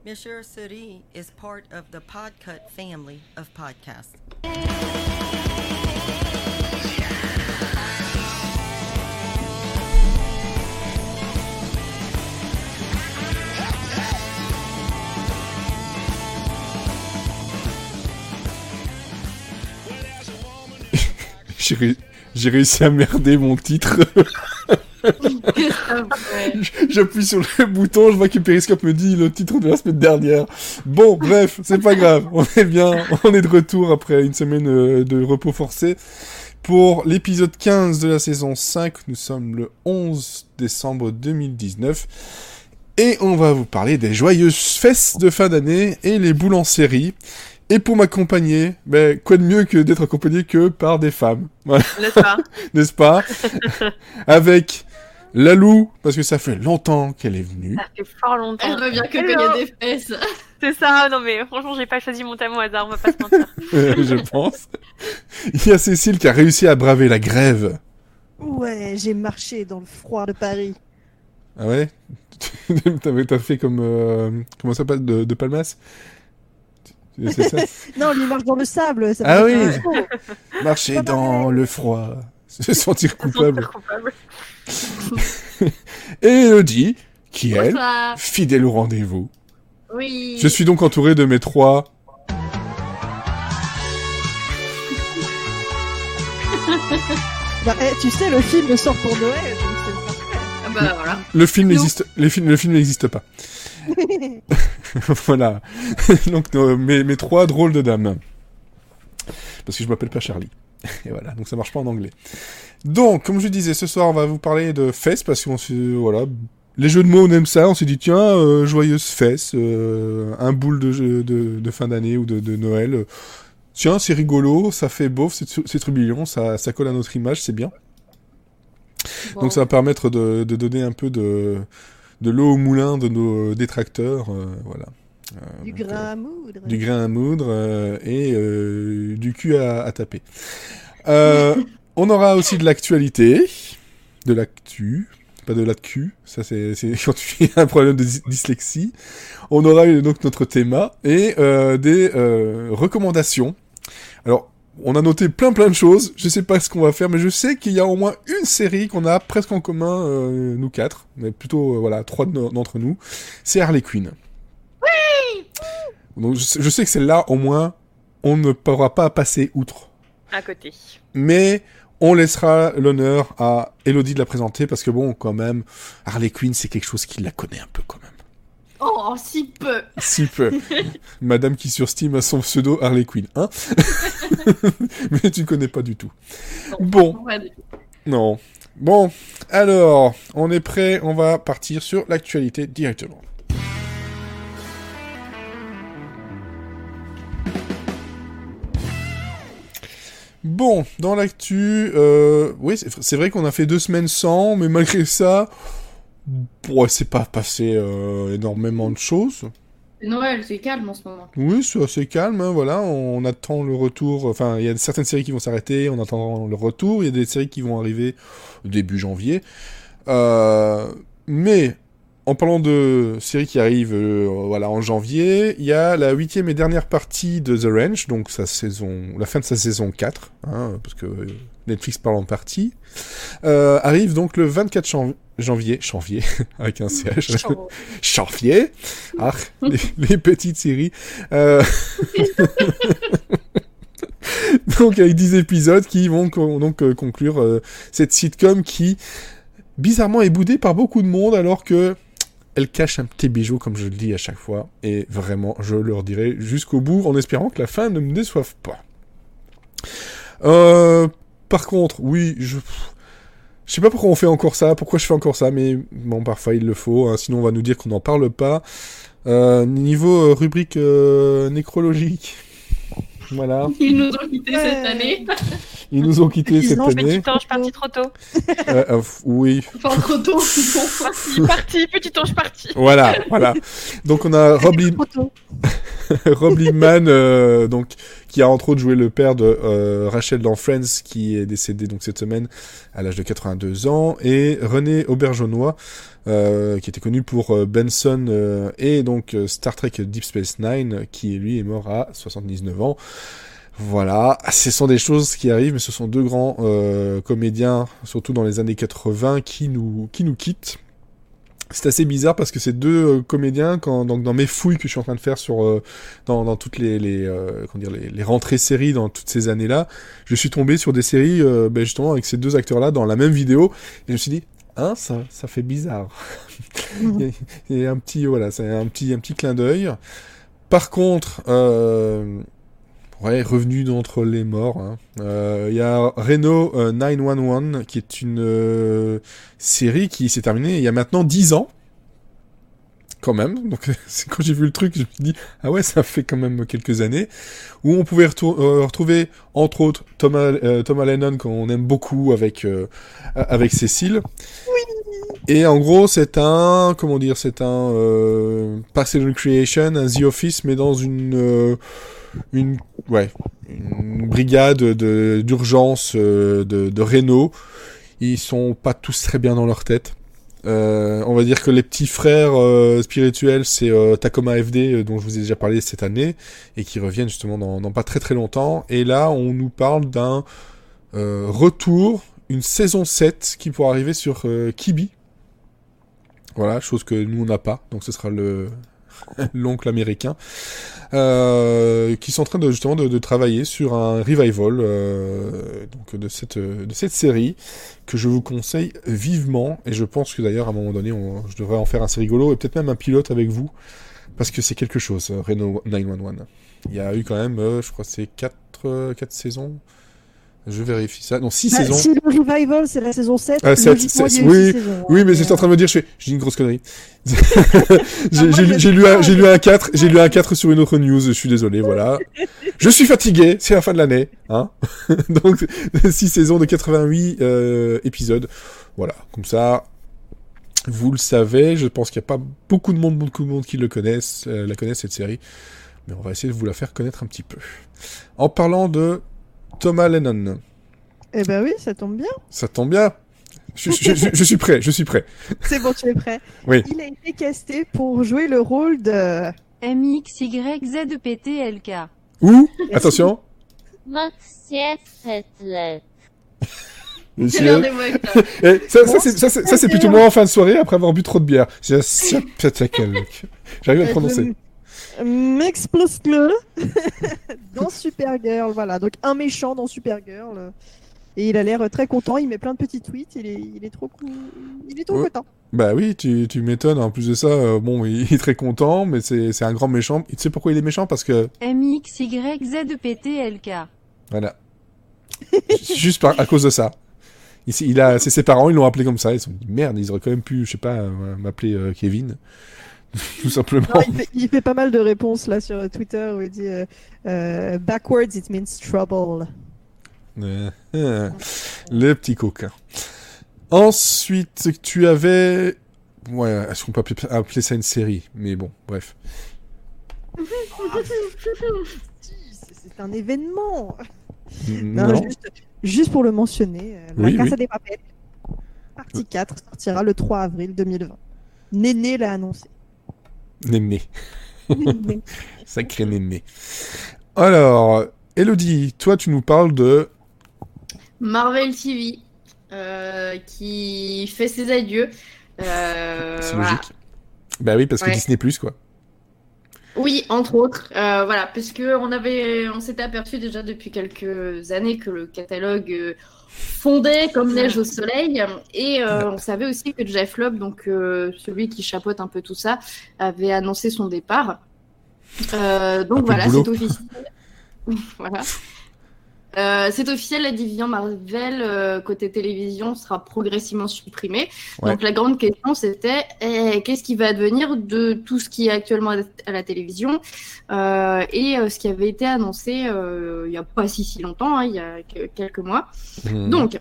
Monsieur Suri is part of the Podcut family of podcasts. J'ai réussi à merder mon titre. J'appuie sur le bouton, je vois que Periscope me dit le titre de la semaine dernière. Bon, bref, c'est pas grave. On est bien, on est de retour après une semaine de repos forcé. Pour l'épisode 15 de la saison 5, nous sommes le 11 décembre 2019. Et on va vous parler des joyeuses fesses de fin d'année et les boules en série. Et pour m'accompagner, ben, quoi de mieux que d'être accompagné que par des femmes. Voilà. N'est-ce pas? N'est-ce pas? Avec Lalou, parce que ça fait longtemps qu'elle est venue. Ça fait fort longtemps. Elle revient que quand il y a des fesses. C'est ça, non mais franchement, j'ai pas choisi mon thème au hasard, on va pas se mentir. Je pense. Il y a Cécile qui a réussi à braver la grève. Ouais, j'ai marché dans le froid de Paris. Ah ouais? T'as fait comme... comment ça s'appelle de Palmas? C'est ça? Non, lui marche dans le sable. Ça Ah va oui. être chaud. Marcher dans le froid. Se sentir coupable. Et Elodie, qui elle, Bonsoir. fidèle au rendez-vous. Oui. Je suis donc entouré de mes trois... Bah, tu sais, le film sort pour Noël, donc c'est parfait. Ah bah voilà. Le film n'existe pas. Voilà. Donc mes trois drôles de dames. Parce que je m'appelle pas Charlie. Et voilà, donc ça marche pas en anglais. Donc, comme je disais, ce soir on va vous parler de fesses parce qu'on se voilà, les jeux de mots on aime ça. On s'est dit tiens, joyeuse fesses, un boule de fin d'année ou de Noël. Tiens, c'est rigolo, ça fait beauf, c'est trublion, ça colle à notre image, c'est bien. Bon. Donc ça va permettre de donner un peu de l'eau au moulin de nos détracteurs, voilà. Du Donc, grain à moudre. du grain à moudre et du cul à taper. On aura aussi de l'actualité, de l'actu, pas de l'actu, ça c'est quand tu as un problème de dyslexie. On aura donc notre thème et des recommandations. Alors, on a noté plein de choses, je sais pas ce qu'on va faire, mais je sais qu'il y a au moins une série qu'on a presque en commun, nous quatre, mais plutôt, voilà, trois d'entre nous, c'est Harley Quinn. Oui. Donc je sais que celle-là, au moins, on ne pourra pas passer outre. À côté. Mais on laissera l'honneur à Elodie de la présenter, parce que bon, quand même, Harley Quinn, c'est quelque chose qui la connaît un peu, quand même. Oh, si peu. Si peu. Madame qui sur Steam a son pseudo Harley Quinn, hein. Mais tu connais pas du tout. Bon. Ouais, du coup. Non. Bon, alors, on est prêt, on va partir sur l'actualité directement. Bon, dans l'actu, oui, c'est vrai qu'on a fait 2 semaines sans, mais malgré ça, ouais, c'est pas passé énormément de choses. C'est Noël, c'est calme en ce moment. Oui, c'est assez calme, hein, voilà, on attend le retour, enfin, il y a certaines séries qui vont s'arrêter, on attend le retour, il y a des séries qui vont arriver début janvier, mais, en parlant de séries qui arrivent, voilà, en janvier, il y a la 8e et dernière partie de The Ranch, donc la fin de sa saison 4, hein, parce que Netflix parle en partie, arrive donc le 24 janvier, avec un CH, janvier, les petites séries, donc avec 10 épisodes qui vont donc conclure cette sitcom qui, bizarrement, est boudée par beaucoup de monde, alors que elle cache un petit bijou, comme je le dis à chaque fois, et vraiment, je leur dirai jusqu'au bout, en espérant que la fin ne me déçoive pas. Par contre, oui, je sais pas pourquoi je fais encore ça, mais bon, parfois il le faut, hein, sinon on va nous dire qu'on n'en parle pas. Niveau rubrique nécrologique, voilà. Ils nous ont quittés cette année. Ils nous ont quittés cette Non, année. Petit ange parti trop tôt. Oui, Enfin, trop tôt. Parti, petit ange parti. voilà. Donc on a Rob Liebman, donc qui a entre autres joué le père de Rachel dans Friends, qui est décédé donc cette semaine à l'âge de 82 ans, et René Auberjonois, qui était connu pour Benson et donc Star Trek Deep Space Nine, qui lui est mort à 79 ans. Voilà, ce sont des choses qui arrivent, mais ce sont deux grands comédiens, surtout dans les années 80, qui nous quittent. C'est assez bizarre parce que ces deux comédiens, donc dans mes fouilles que je suis en train de faire sur dans toutes les rentrées séries dans toutes ces années-là, je suis tombé sur des séries justement avec ces deux acteurs-là dans la même vidéo, et je me suis dit ça fait bizarre. Il y a un petit c'est un petit clin d'œil. Par contre, revenu d'entre les morts. Il y a Reno 911, qui est une série qui s'est terminée il y a maintenant 10 ans. Quand même. Donc, quand j'ai vu le truc, je me suis dit, ah ouais, ça fait quand même quelques années. Où on pouvait retrouver, entre autres, Thomas Lennon, qu'on aime beaucoup avec Cécile. Oui. Et en gros, c'est un Parks and Recreation, un The Office, mais dans une brigade d'urgence de réno. Ils sont pas tous très bien dans leur tête. On va dire que les petits frères spirituels, c'est Tacoma FD, dont je vous ai déjà parlé cette année, et qui reviennent justement dans pas très très longtemps. Et là, on nous parle d'un retour, une saison 7 qui pourra arriver sur Quibi. Voilà, chose que nous on n'a pas, donc ce sera l'oncle américain, qui sont en train de travailler sur un revival donc de cette série que je vous conseille vivement, et je pense que d'ailleurs à un moment donné je devrais en faire un assez rigolo, et peut-être même un pilote avec vous, parce que c'est quelque chose, Reno 911. Il y a eu quand même, je crois que c'est 4 saisons. Je vérifie ça. Non, 6 saisons. Si le revival, c'est la saison 7, logiquement, il y a eu 6 saisons. Oui, mais j'étais en train de me dire, j'ai dit une grosse connerie. J'ai lu un 4 sur une autre news, je suis désolé, voilà. Je suis fatigué, c'est la fin de l'année, hein. Donc, 6 saisons de 88 épisodes. Voilà, comme ça, vous le savez, je pense qu'il n'y a pas beaucoup de monde qui la connaissent, cette série. Mais on va essayer de vous la faire connaître un petit peu. En parlant de Thomas Lennon. Eh ben oui, ça tombe bien. Ça tombe bien. Je suis prêt. C'est bon, tu es prêt. Oui. Il a été casté pour jouer le rôle de... MXYZPTLK. Où? Attention. Maxief Fetlet. Monsieur. Et ça, c'est plutôt moi en fin de soirée après avoir bu trop de bière. J'arrive à le prononcer. Max Pluskle dans Supergirl, voilà. Donc un méchant dans Supergirl. Et il a l'air très content, il met plein de petits tweets, il est trop cool. Il est trop content. Bah oui, tu m'étonnes. En plus de ça, il est très content, mais c'est un grand méchant. Tu sais pourquoi il est méchant? Parce que... MXYZPTLK. Voilà. Juste à cause de ça. Ici, c'est ses parents, ils l'ont appelé comme ça. Ils se sont dit, merde, ils auraient quand même pu, je sais pas, m'appeler Kevin. Tout simplement. Non, il fait pas mal de réponses là sur Twitter où il dit backwards it means trouble. Le petit coquin. Ensuite, tu avais... Ouais, est-ce qu'on peut appeler ça une série? Mais bon, bref. C'est un événement. Non. Juste pour le mentionner, La Oui, Casa des Papel, partie 4, sortira le 3 avril 2020. Néné l'a annoncé. Néné. Sacré néné. Alors, Elodie, toi, tu nous parles de... Marvel TV, qui fait ses adieux. C'est logique. Bah oui, parce que Disney+, quoi. Oui, entre autres, voilà, parce que on s'était aperçu déjà depuis quelques années que le catalogue fondait comme neige au soleil, et on savait aussi que Jeff Lobb, donc celui qui chapeaute un peu tout ça, avait annoncé son départ. Donc voilà, c'est officiel. Voilà. C'est officiel, la division Marvel côté télévision sera progressivement supprimée. Ouais. Donc la grande question c'était qu'est-ce qui va advenir de tout ce qui est actuellement à la télévision et ce qui avait été annoncé il n'y a pas si longtemps, il y a quelques mois. Donc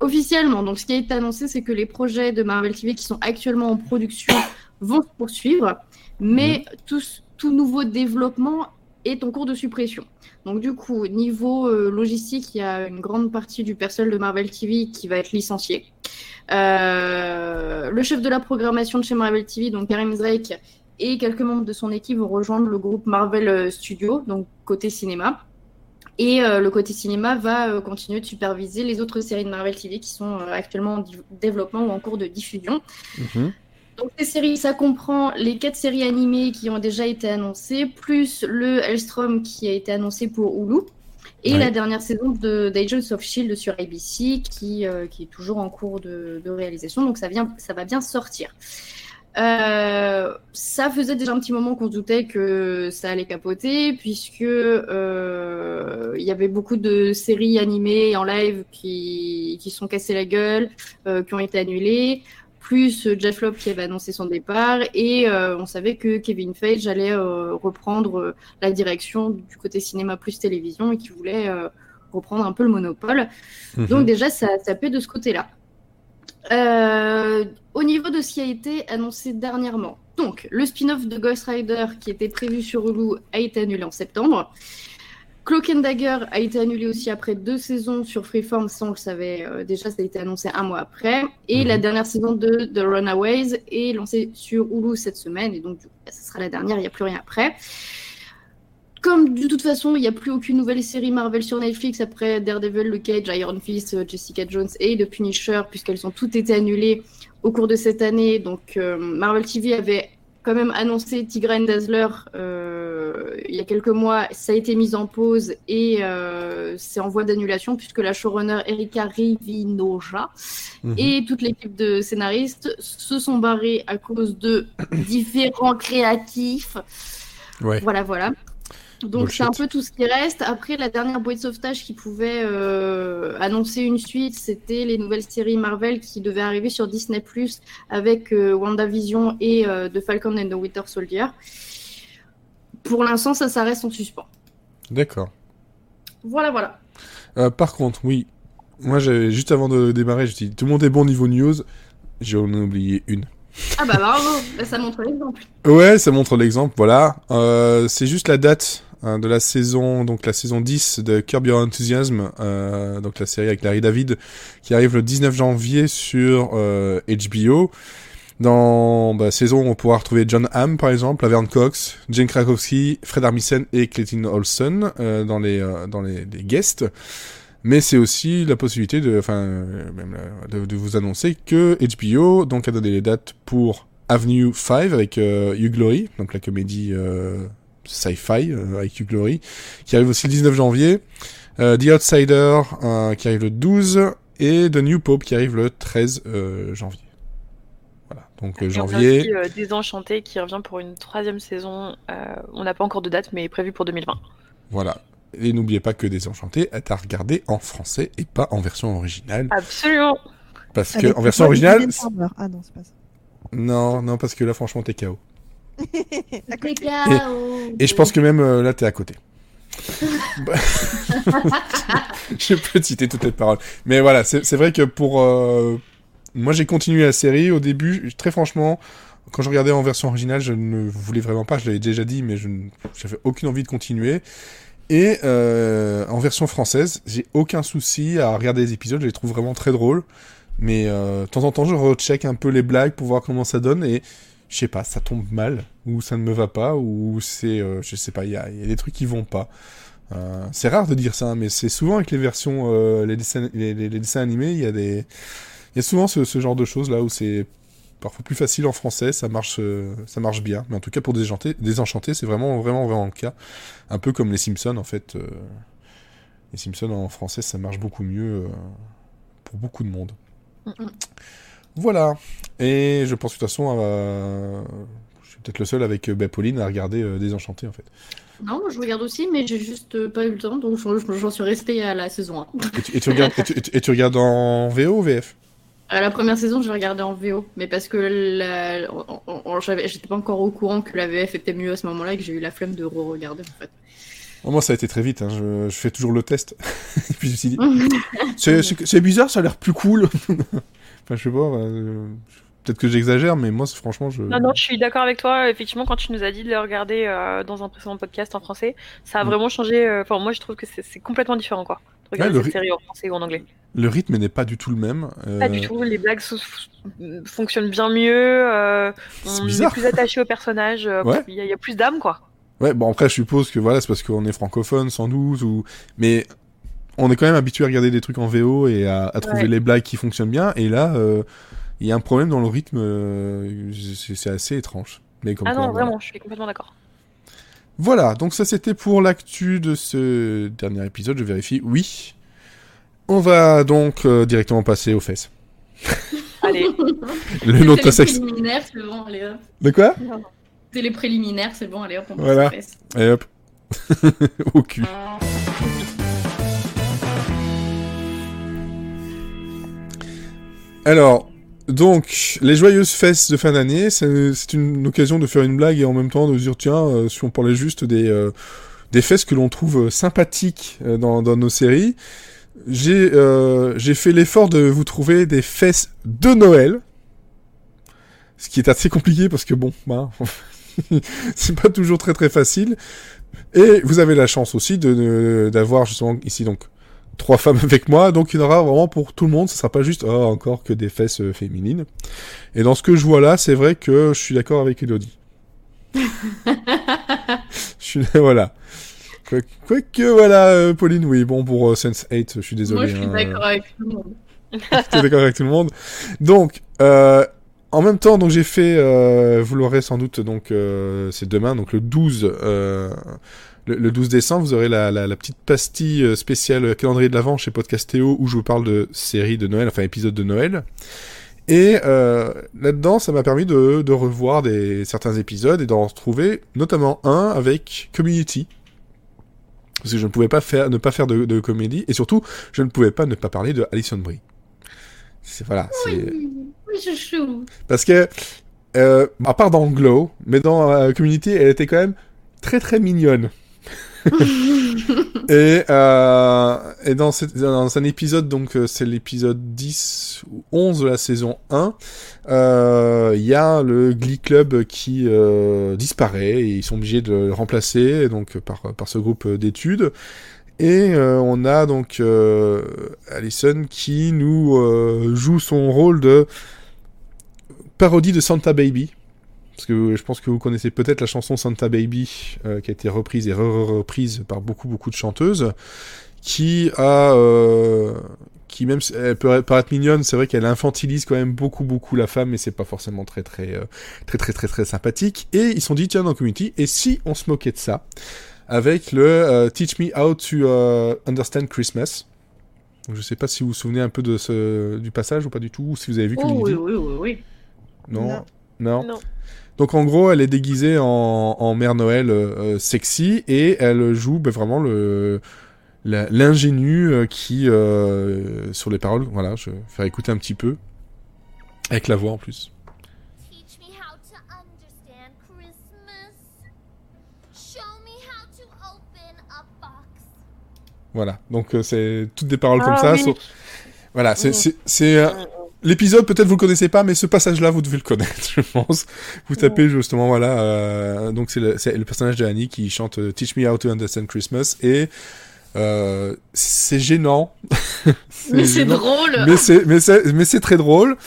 officiellement, donc ce qui a été annoncé, c'est que les projets de Marvel TV qui sont actuellement en production vont se poursuivre, mais tout nouveau développement est en cours de suppression. Donc du coup, niveau logistique, il y a une grande partie du personnel de Marvel TV qui va être licencié. Le chef de la programmation de chez Marvel TV, donc Karim Drake, et quelques membres de son équipe vont rejoindre le groupe Marvel Studios, donc côté cinéma. Et le côté cinéma va continuer de superviser les autres séries de Marvel TV qui sont actuellement en développement ou en cours de diffusion. Donc ces séries, ça comprend les 4 séries animées qui ont déjà été annoncées, plus le Hellstrom qui a été annoncé pour Hulu, et la dernière saison d'Agents of S.H.I.E.L.D. sur ABC qui est toujours en cours de réalisation, donc ça va bien sortir. Ça faisait déjà un petit moment qu'on se doutait que ça allait capoter, puisque il y avait beaucoup de séries animées en live qui sont cassées la gueule, qui ont été annulées, plus Jeff Lobb qui avait annoncé son départ, et on savait que Kevin Feige allait reprendre la direction du côté cinéma plus télévision et qu'il voulait reprendre un peu le monopole. Donc déjà, ça paie de ce côté-là. Au niveau de ce qui a été annoncé dernièrement, donc le spin-off de Ghost Rider qui était prévu sur Hulu a été annulé en septembre. Cloak and Dagger a été annulé aussi après 2 saisons sur Freeform, ça on le savait déjà, ça a été annoncé 1 mois après. Et la dernière saison de The Runaways est lancée sur Hulu cette semaine, et donc du coup, ça sera la dernière, il n'y a plus rien après. Comme de toute façon, il n'y a plus aucune nouvelle série Marvel sur Netflix après Daredevil, Luke Cage, Iron Fist, Jessica Jones et The Punisher, puisqu'elles ont toutes été annulées au cours de cette année. Donc Marvel TV avait quand même annoncé Tigra and Dazzler il y a quelques mois. Ça a été mis en pause et c'est en voie d'annulation puisque la showrunner Erika Rivinoja et toute l'équipe de scénaristes se sont barrés à cause de différents créatifs. Voilà. Donc c'est un peu tout ce qui reste. Après, la dernière boîte de sauvetage qui pouvait annoncer une suite, c'était les nouvelles séries Marvel qui devaient arriver sur Disney+, avec WandaVision et The Falcon and the Winter Soldier. Pour l'instant, ça reste en suspens. D'accord. Voilà. Par contre, oui, moi, juste avant de démarrer, je dis tout le monde est bon niveau news, j'en ai oublié une. Ah bah bravo, ça montre l'exemple. Ouais, ça montre l'exemple, voilà. C'est juste la date de la saison, donc la saison 10 de Curb Your Enthusiasm, donc la série avec Larry David, qui arrive le 19 janvier sur HBO. Dans la saison, on pourra retrouver John Hamm, par exemple, Laverne Cox, Jane Krakowski, Fred Armisen et Clayton Olsen dans les guests. Mais c'est aussi la possibilité de vous annoncer que HBO donc a donné les dates pour Avenue 5 avec Hugh Laurie, donc la comédie sci-fi avec Hugh Laurie, qui arrive aussi le 19 janvier, The Outsider qui arrive le 12 et The New Pope qui arrive le 13 janvier. Voilà, donc janvier. On a aussi Désenchanté qui revient pour une 3e saison. On n'a pas encore de date, mais prévu pour 2020. Voilà. Et n'oubliez pas que Désenchanté est à regarder en français et pas en version originale. Absolument. Parce que en version originale. Ah non, c'est pas ça. Non, parce que là, franchement, t'es KO. KO. Et je pense que même là, t'es à côté. Je peux te citer toutes les paroles. Mais voilà, c'est vrai que pour. Moi, j'ai continué la série. Au début, très franchement, quand je regardais en version originale, je ne voulais vraiment pas. Je l'avais déjà dit, mais j'avais aucune envie de continuer. Et en version française, j'ai aucun souci à regarder les épisodes, je les trouve vraiment très drôles. Mais de temps en temps, je recheck un peu les blagues pour voir comment ça donne et je sais pas, ça tombe mal, ou ça ne me va pas, ou c'est, je sais pas, il y a des trucs qui vont pas. C'est rare de dire ça, mais c'est souvent avec les versions, les dessins animés, il y a souvent ce genre de choses là où c'est parfois plus facile en français, ça marche bien. Mais en tout cas pour Désenchanté, c'est vraiment le cas. Un peu comme les Simpsons en fait. Les Simpsons en français, ça marche beaucoup mieux pour beaucoup de monde. Voilà. Et je pense de toute façon, je sais peut-être le seul avec Pauline à regarder Désenchanté en fait. Non, moi je regarde aussi, mais j'ai juste pas eu le temps, donc j'en suis restée à la saison 1. Et tu regardes en VO ou VF? La première saison, je regardais en VO, mais parce que j'étais pas encore au courant que la VF était mieux à ce moment-là et que j'ai eu la flemme de re-regarder en fait. Moi, ça a été très vite. Hein. Je fais toujours le test. Et puis je me suis dit, c'est bizarre, ça a l'air plus cool. Enfin, je sais pas. Peut-être que j'exagère, mais moi, franchement, Non, je suis d'accord avec toi. Effectivement, quand tu nous as dit de le regarder dans un précédent podcast en français, ça a vraiment changé. Enfin, moi, je trouve que c'est complètement différent, quoi. De regarder cette série en français ou en anglais. Le rythme n'est pas du tout le même. Pas du tout. Les blagues fonctionnent bien mieux. On est plus attaché aux personnages. Il y a plus d'âme, quoi. Ouais, bon après je suppose que voilà, c'est parce qu'on est francophone sans doute, mais on est quand même habitué à regarder des trucs en VO et à trouver les blagues qui fonctionnent bien, et là il y a un problème dans le rythme, c'est assez étrange. Mais comme non, vraiment, je suis complètement d'accord. Voilà, donc ça c'était pour l'actu de ce dernier épisode, je vérifie, oui. On va donc directement passer aux fesses. Allez. Le nom de ta sexe. C'est bon, allez hop. De quoi? C'est les préliminaires, c'est bon, allez hop, on voilà. Et hop. Au cul. Alors, donc, les joyeuses fesses de fin d'année, c'est une occasion de faire une blague et en même temps de se dire, tiens, si on parlait juste des fesses que l'on trouve sympathiques dans nos séries, j'ai fait l'effort de vous trouver des fesses de Noël, ce qui est assez compliqué parce que bon, c'est pas toujours très très facile. Et vous avez la chance aussi d'avoir justement ici donc 3 femmes avec moi, donc il y en aura vraiment pour tout le monde, ce sera pas juste encore que des fesses féminines. Et dans ce que je vois là, c'est vrai que je suis d'accord avec Elodie. Voilà. Quoique voilà, Pauline, oui, bon pour Sense8, je suis désolé. Moi je suis d'accord avec tout le monde. Tu es d'accord avec tout le monde. Donc en même temps, donc j'ai fait, vous l'aurez sans doute, donc c'est demain, donc le 12, le 12 décembre, vous aurez la petite pastille spéciale calendrier de l'Avent chez Podcastéo où je vous parle de séries de Noël, enfin épisodes de Noël. Et là-dedans, ça m'a permis de revoir certains épisodes et d'en retrouver notamment un avec Community. Parce que je ne pouvais pas ne pas faire de comédie, et surtout, je ne pouvais pas ne pas parler de Alison Brie. Voilà, Oui, chouchou. Parce que, à part dans Glow, mais dans Community, elle était quand même très très mignonne. et dans un épisode, donc c'est l'épisode 10 ou 11 de la saison 1, il y a le Glee Club qui disparaît, et ils sont obligés de le remplacer donc, par ce groupe d'études. Et on a donc Alison qui nous joue son rôle de parodie de Santa Baby. Parce que je pense que vous connaissez peut-être la chanson Santa Baby, qui a été reprise et reprise par beaucoup de chanteuses, qui même elle peut paraître mignonne, c'est vrai qu'elle infantilise quand même beaucoup la femme, mais c'est pas forcément très sympathique. Et ils se sont dit, tiens, dans Community, et si on se moquait de ça avec le Teach Me How to Understand Christmas. Donc, je sais pas si vous vous souvenez un peu du passage ou pas du tout, ou si vous avez vu Community. Oui. Non. Donc en gros, elle est déguisée en Mère Noël sexy, et elle joue vraiment l'ingénue qui, sur les paroles, voilà, je vais faire écouter un petit peu, avec la voix en plus. Teach me how to understand Christmas. Show me how to open a box. Voilà, donc c'est toutes des paroles comme ça. Oui. Voilà, c'est l'épisode, peut-être vous le connaissez pas, mais ce passage-là, vous devez le connaître, je pense. Vous tapez justement, voilà, donc c'est le personnage de Annie qui chante Teach Me How to Understand Christmas, et c'est gênant. Mais c'est drôle. Mais c'est très drôle.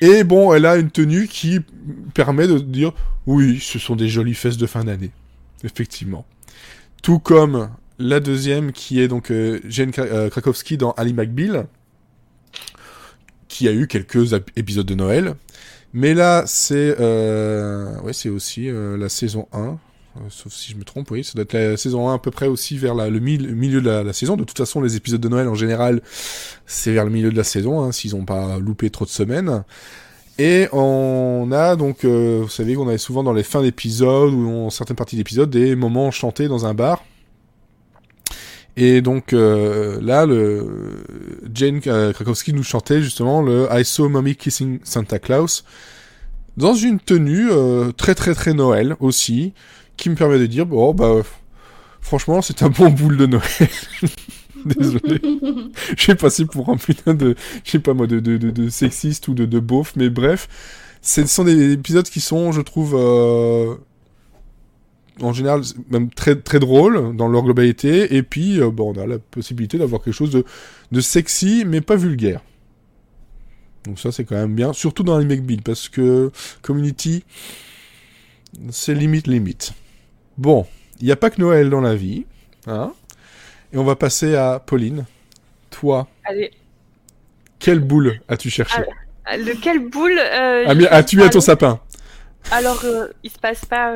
Et bon, elle a une tenue qui permet de dire, oui, ce sont des jolies fesses de fin d'année. Effectivement. Tout comme la deuxième, qui est donc Jane Krakowski dans Ally McBeal, qui a eu quelques épisodes de Noël. Mais là, c'est aussi la saison 1. Sauf si je me trompe, oui. Ça doit être la saison 1 à peu près aussi vers le milieu de la saison. De toute façon, les épisodes de Noël, en général, c'est vers le milieu de la saison, s'ils n'ont pas loupé trop de semaines. Et on a donc, vous savez qu'on avait souvent dans les fins d'épisodes ou dans certaines parties d'épisodes des moments chantés dans un bar. Et donc là, Jane Krakowski nous chantait justement le I Saw Mommy Kissing Santa Claus dans une tenue très très très Noël aussi, qui me permet de dire bon bah franchement c'est un bon boule de Noël. Désolé, j'ai passé pour un putain de, je sais pas moi, de sexiste ou de beauf, mais bref, ce sont des épisodes qui sont, je trouve, en général, même très, très drôles dans leur globalité, et puis, bon, on a la possibilité d'avoir quelque chose de sexy, mais pas vulgaire. Donc ça, c'est quand même bien, surtout dans les McBeat, parce que Community, c'est limite. Bon, il n'y a pas que Noël dans la vie, hein. Et on va passer à Pauline. Toi, Allez. Quelle boule as-tu cherché? Quelle boule as-tu à ton sapin? Alors, il se passe pas.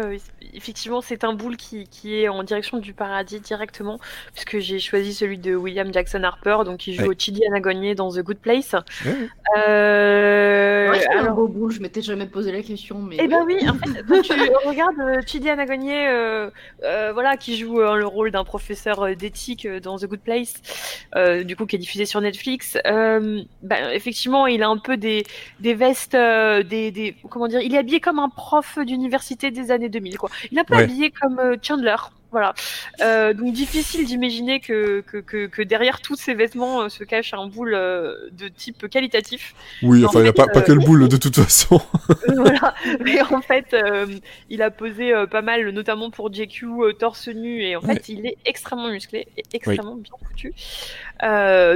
Effectivement, c'est un boule qui est en direction du paradis directement, puisque j'ai choisi celui de William Jackson Harper, donc qui joue Chidi Anagonye dans The Good Place. Ouais, c'est un beau boule, je m'étais jamais posé la question. Mais eh ben oui, en fait, quand tu regardes Chidi Anagonye, voilà, qui joue le rôle d'un professeur d'éthique dans The Good Place, du coup qui est diffusé sur Netflix. Effectivement, il a un peu des vestes, comment dire, il est habillé comme un prof d'université des années 2000, quoi. Il est un peu habillé comme Chandler, voilà. Donc difficile d'imaginer que derrière tous ces vêtements se cache un boule de type qualitatif. Oui, enfin, il n'y a pas que le boule de toute façon. Voilà, mais en fait, il a posé pas mal, notamment pour JQ, torse nu, et en fait, il est extrêmement musclé et extrêmement bien foutu.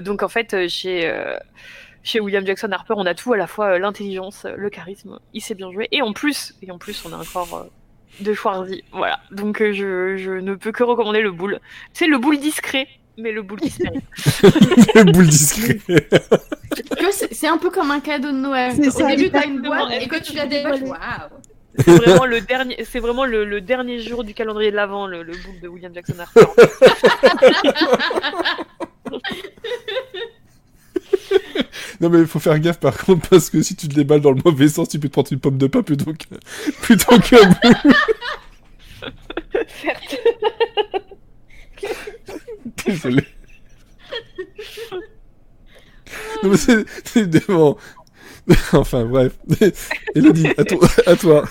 Donc en fait, chez William Jackson Harper, on a tout, à la fois l'intelligence, le charisme, il sait bien jouer, et en plus on a encore de Schwarzy, voilà. Donc je ne peux que recommander le boule. C'est le boule discret, mais le boule qui se mérite. Le boule discret. C'est un peu comme un cadeau de Noël. Au début, t'as une boîte, et quand tu la débâches, waouh. C'est vraiment le dernier jour du calendrier de l'Avent, le boule de William Jackson Harper. Non mais il faut faire gaffe par contre, parce que si tu te déballes dans le mauvais sens, tu peux te prendre une pomme de pain plutôt qu'un boule. Certes. Désolé. Non mais c'est bon. Enfin bref. Elodie, à toi.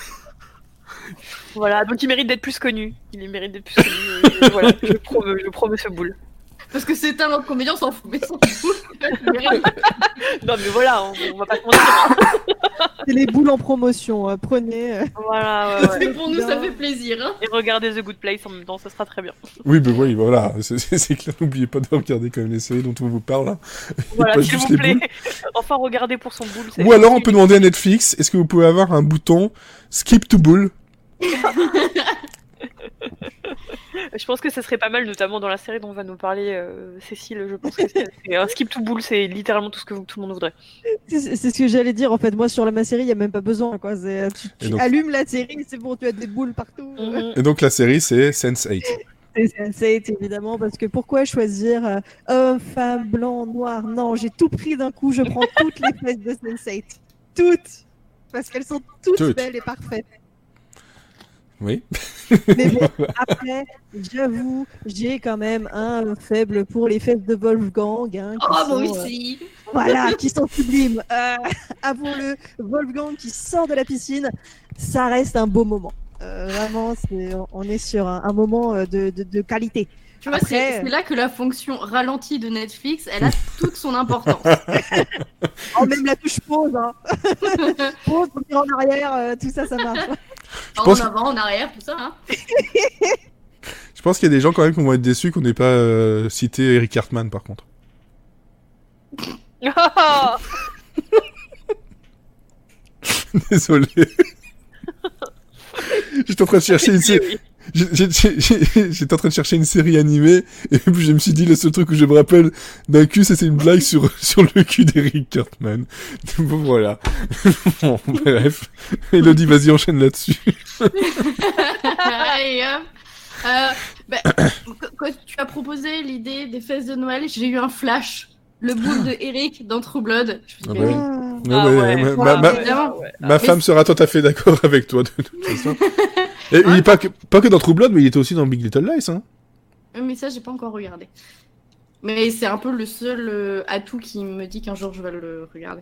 Voilà, donc il mérite d'être plus connu. Voilà, je promeux ce boule. Parce que c'est un comédien, on s'en fout, mais son boule. Non mais voilà, on va pas se mentir. C'est les boules en promotion, prenez. Voilà, ouais. Pour nous, ça fait plaisir. Hein. Et regardez The Good Place en même temps, ça sera très bien. Oui, mais oui, voilà, c'est clair. N'oubliez pas de regarder quand même les séries dont on vous parle. Hein. Voilà, s'il vous plaît. Enfin, regardez pour son boule. Ou alors, on peut demander à Netflix, est-ce que vous pouvez avoir un bouton Skip to Boule? Je pense que ça serait pas mal, notamment dans la série dont va nous parler Cécile. Je pense que c'est un skip to boule, c'est littéralement tout ce que tout le monde voudrait. C'est ce que j'allais dire en fait. Moi, sur ma série, il n'y a même pas besoin. Quoi. Tu donc... allumes la série, c'est bon, tu as des boules partout. Et donc, la série, c'est Sense8. C'est Sense8, évidemment, parce que pourquoi choisir homme, femme, blanc, noir? Non, j'ai tout pris d'un coup, je prends toutes les fesses de Sense8. Toutes! Parce qu'elles sont toutes belles et parfaites. Oui. Mais bon, après, j'avoue, j'ai quand même un faible pour les fesses de Wolfgang. Hein, moi aussi. Voilà, qui sont sublimes. Avouons-le, Wolfgang qui sort de la piscine, ça reste un beau moment. Vraiment, on est sur un moment de qualité. Tu vois, c'est là que la fonction ralentie de Netflix, elle a toute son importance. Même la touche pause. Hein. Pause, revenir en arrière, tout ça, ça marche. En avant, en arrière, tout ça. Hein. Je pense qu'il y a des gens quand même qui vont être déçus qu'on n'ait pas cité Eric Cartman, par contre. Désolé. J'étais en train de chercher une série. J'étais en train de chercher une série animée et puis je me suis dit le seul truc que je me rappelle d'un cul c'était une blague sur le cul d'Eric Cartman. Bon voilà. Bon, bref. Elodie, vas-y, enchaîne là-dessus. Quand tu as proposé l'idée des fesses de Noël, j'ai eu un flash le boule de Eric dans True Blood. Je me dis, Ah mais bah oui. Ouais, Ah ouais, ouais. ma- Ouais. Ma femme sera tout à fait d'accord avec toi, de toute façon. Et il est pas que dans True Blood, mais il était aussi dans Big Little Lies, hein. Mais ça, j'ai pas encore regardé. Mais c'est un peu le seul atout qui me dit qu'un jour je vais le regarder.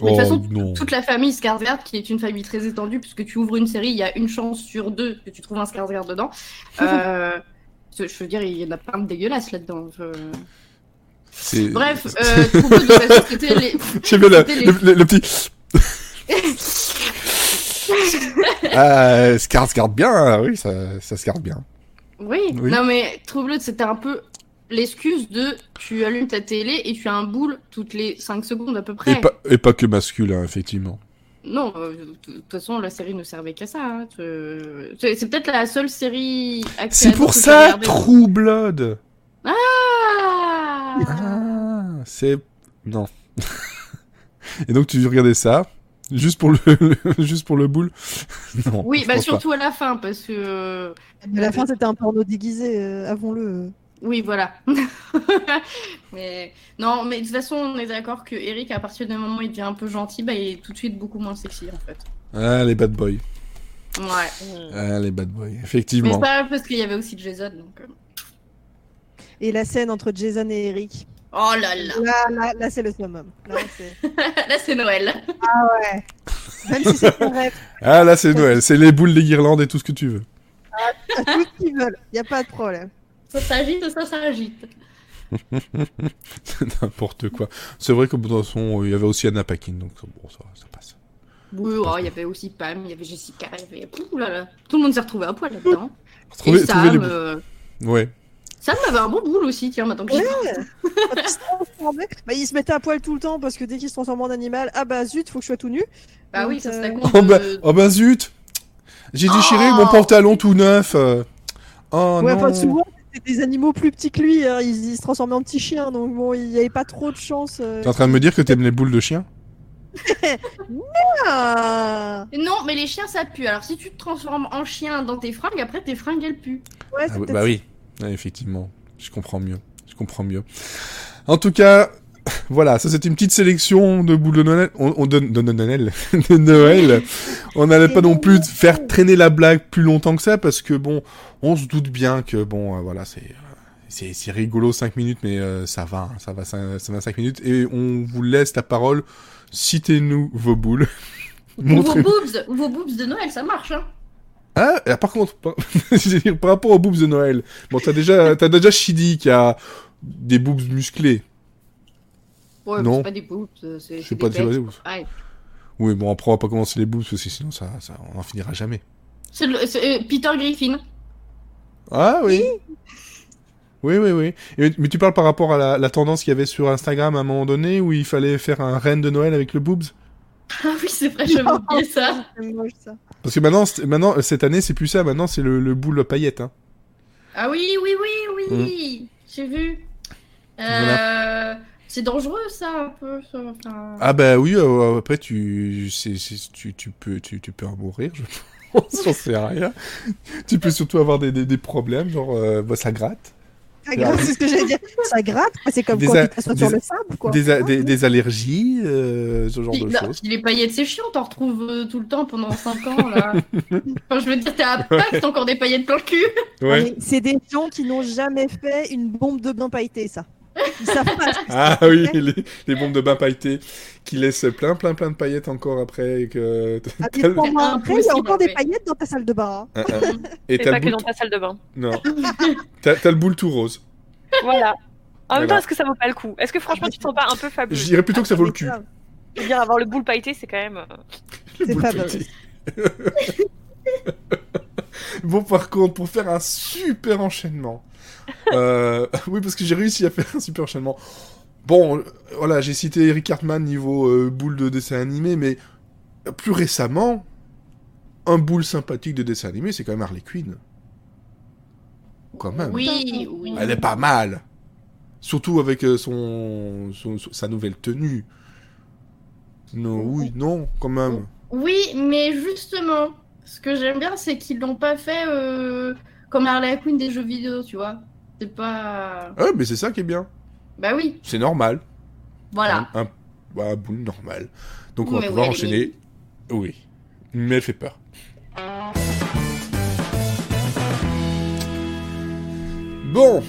Mais de toute façon, non. toute la famille Skarsgård, qui est une famille très étendue, puisque tu ouvres une série, il y a une chance sur 2 que tu trouves un Skarsgård dedans. Je veux dire, il y en a plein de dégueulasses là-dedans. C'est... Bref, True Blood, de toute façon, c'était les... J'aime bien c'était les- le petit... se garde bien, oui, ça se garde bien. Oui. Oui. Non mais True Blood, c'était un peu l'excuse de tu allumes ta télé et tu as un boule toutes les 5 secondes à peu près. Et pas que masculin, effectivement. Non, de toute façon, la série ne servait qu'à ça. Hein. C'est peut-être la seule série axée C'est ado pour que j'ai ça, regardée. True Blood. Ah C'est... Non. Et donc tu regardais ça, juste pour le boule. Non. Oui, je bah pense pas. surtout à la fin, parce que... Mais à la fin, c'était un porno déguisé, avouons-le. Oui, voilà. Mais non, mais de toute façon, on est d'accord que Eric, à partir du moment où il devient un peu gentil, bah, il est tout de suite beaucoup moins sexy, en fait. Ah, les bad boys. Ouais. Ah, les bad boys, Mais effectivement. c'est pas grave, parce qu'il y avait aussi Jason, donc... Et la scène entre Jason et Eric. Oh là là. Là, c'est le summum. Là, c'est... Là, c'est Noël. Ouais. Même si c'est un rêve, Ah, là, c'est Noël. C'est les boules, les guirlandes et tout ce que tu veux. à tout ce qu'ils veulent. Y a pas de problème. Ça s'agite, ça s'agite. N'importe quoi. C'est vrai que de toute façon, il y avait aussi Anna Paquin, donc bon, ça passe. Oui, oh, il y avait aussi Pam, il y avait Jessica, il y avait... Ouh là là. Tout le monde s'est retrouvé à poil là-dedans. Trouver Et Sam, les boules. Ouais. Sam avait un bon boule aussi, tiens, maintenant que j'y pense. Quand il se transformait, bah, il se mettait à poil tout le temps parce que dès qu'il se transformait en animal, ah bah zut, faut que je sois tout nu. Bah Donc, oui, ça serait euh, con Oh bah zut. J'ai déchiré mon pantalon tout neuf. Oh Ouais, non. enfin, souvent, c'était des animaux plus petits que lui. Hein. Ils se transformaient en petits chiens, donc bon, il n'y avait pas trop de chance. T'es en train de me dire que t'aimes les boules de chien? Ah Non, mais les chiens, ça pue. Alors si tu te transformes en chien dans tes fringues, après tes fringues, elles puent. Ouais, Ah c'est oui, peut-être bah oui. Ouais, effectivement. Je comprends mieux. En tout cas, voilà, ça c'était une petite sélection de boules de Noël. On donne de Noël. De Noël. On n'allait pas non plus faire traîner la blague plus longtemps que ça parce que bon, on se doute bien que bon, voilà, c'est rigolo 5 minutes, mais ça va 5 minutes et on vous laisse la parole. Citez-nous vos boules. Ou Montrez- vos boobs de Noël, ça marche, hein. Ah, par contre, je veux dire, par rapport aux boobs de Noël, bon, t'as déjà Shidi qui a des boobs musclés. Ouais, Non. c'est pas des boobs, c'est C'est des pas des pecs. boobs. Ouais. Oui, bon, après, on va pas commencer les boobs parce que sinon, ça, on en finira jamais. C'est Peter Griffin. Ah oui. Oui. Mais tu parles par rapport à la tendance qu'il y avait sur Instagram à un moment donné où il fallait faire un reine de Noël avec le boobs. Ah oui, c'est vrai, j'avais oublié ça. c'est moche, ça. Parce que maintenant, cette année, c'est plus ça. Maintenant, c'est le boule paillette. Hein. Ah oui, j'ai vu. C'est dangereux, ça, un peu. Ça, enfin... Ah bah oui. Après, tu peux en mourir. Je pense. J'en sais rien. Tu peux surtout avoir des problèmes, genre bah, ça gratte. Ça gratte, c'est ce que j'allais dire. Ça gratte, c'est comme Des quand a- tu t'assois des sur a- le sable, quoi. Des allergies, ce genre de Non, choses. les paillettes, c'est chiant, t'en retrouves tout le temps pendant 5 ans, là. Enfin, je veux dire, t'es à Pâques, t'as encore des paillettes plein le cul. Ouais. Mais c'est des gens qui n'ont jamais fait une bombe de bain pailletée, ça. Ils savent pas. ce que Ah c'est. oui, les bombes de bain pailletées qui laissent plein de paillettes encore après. Et que Ah, mais t'as le- 3 mois après, il y a Impossible, encore des ouais. paillettes dans ta salle de bain. hein. Et Et t'as pas le que boule... dans ta salle de bain. Non. T'as le boule tout rose. Voilà. En même Voilà. temps, est-ce que ça vaut pas le coup? Est-ce que franchement, tu te sens pas un peu fabuleux? Je dirais plutôt que ça vaut le cul. Je veux dire, avoir le boule pailleté, c'est quand même. Le C'est boule fabuleux. petit. Bon, par contre, pour faire un super enchaînement. Oui, parce que j'ai réussi à faire un super enchaînement. Bon, voilà, j'ai cité Eric Cartman niveau boule de dessin animé, mais plus récemment, un boule sympathique de dessin animé, c'est quand même Harley Quinn. Quand même. Oui. Elle est pas mal. Surtout avec sa nouvelle tenue. Non, oui, non, quand même. Oui, mais justement, ce que j'aime bien, c'est qu'ils l'ont pas fait comme Harley Quinn des jeux vidéo, tu vois. C'est pas... Ah, mais c'est ça qui est bien. Bah oui, C'est normal. voilà. Un boule normal. Donc on va Mais pouvoir oui, elle est enchaîner. Oui. Mais elle fait peur. Bon.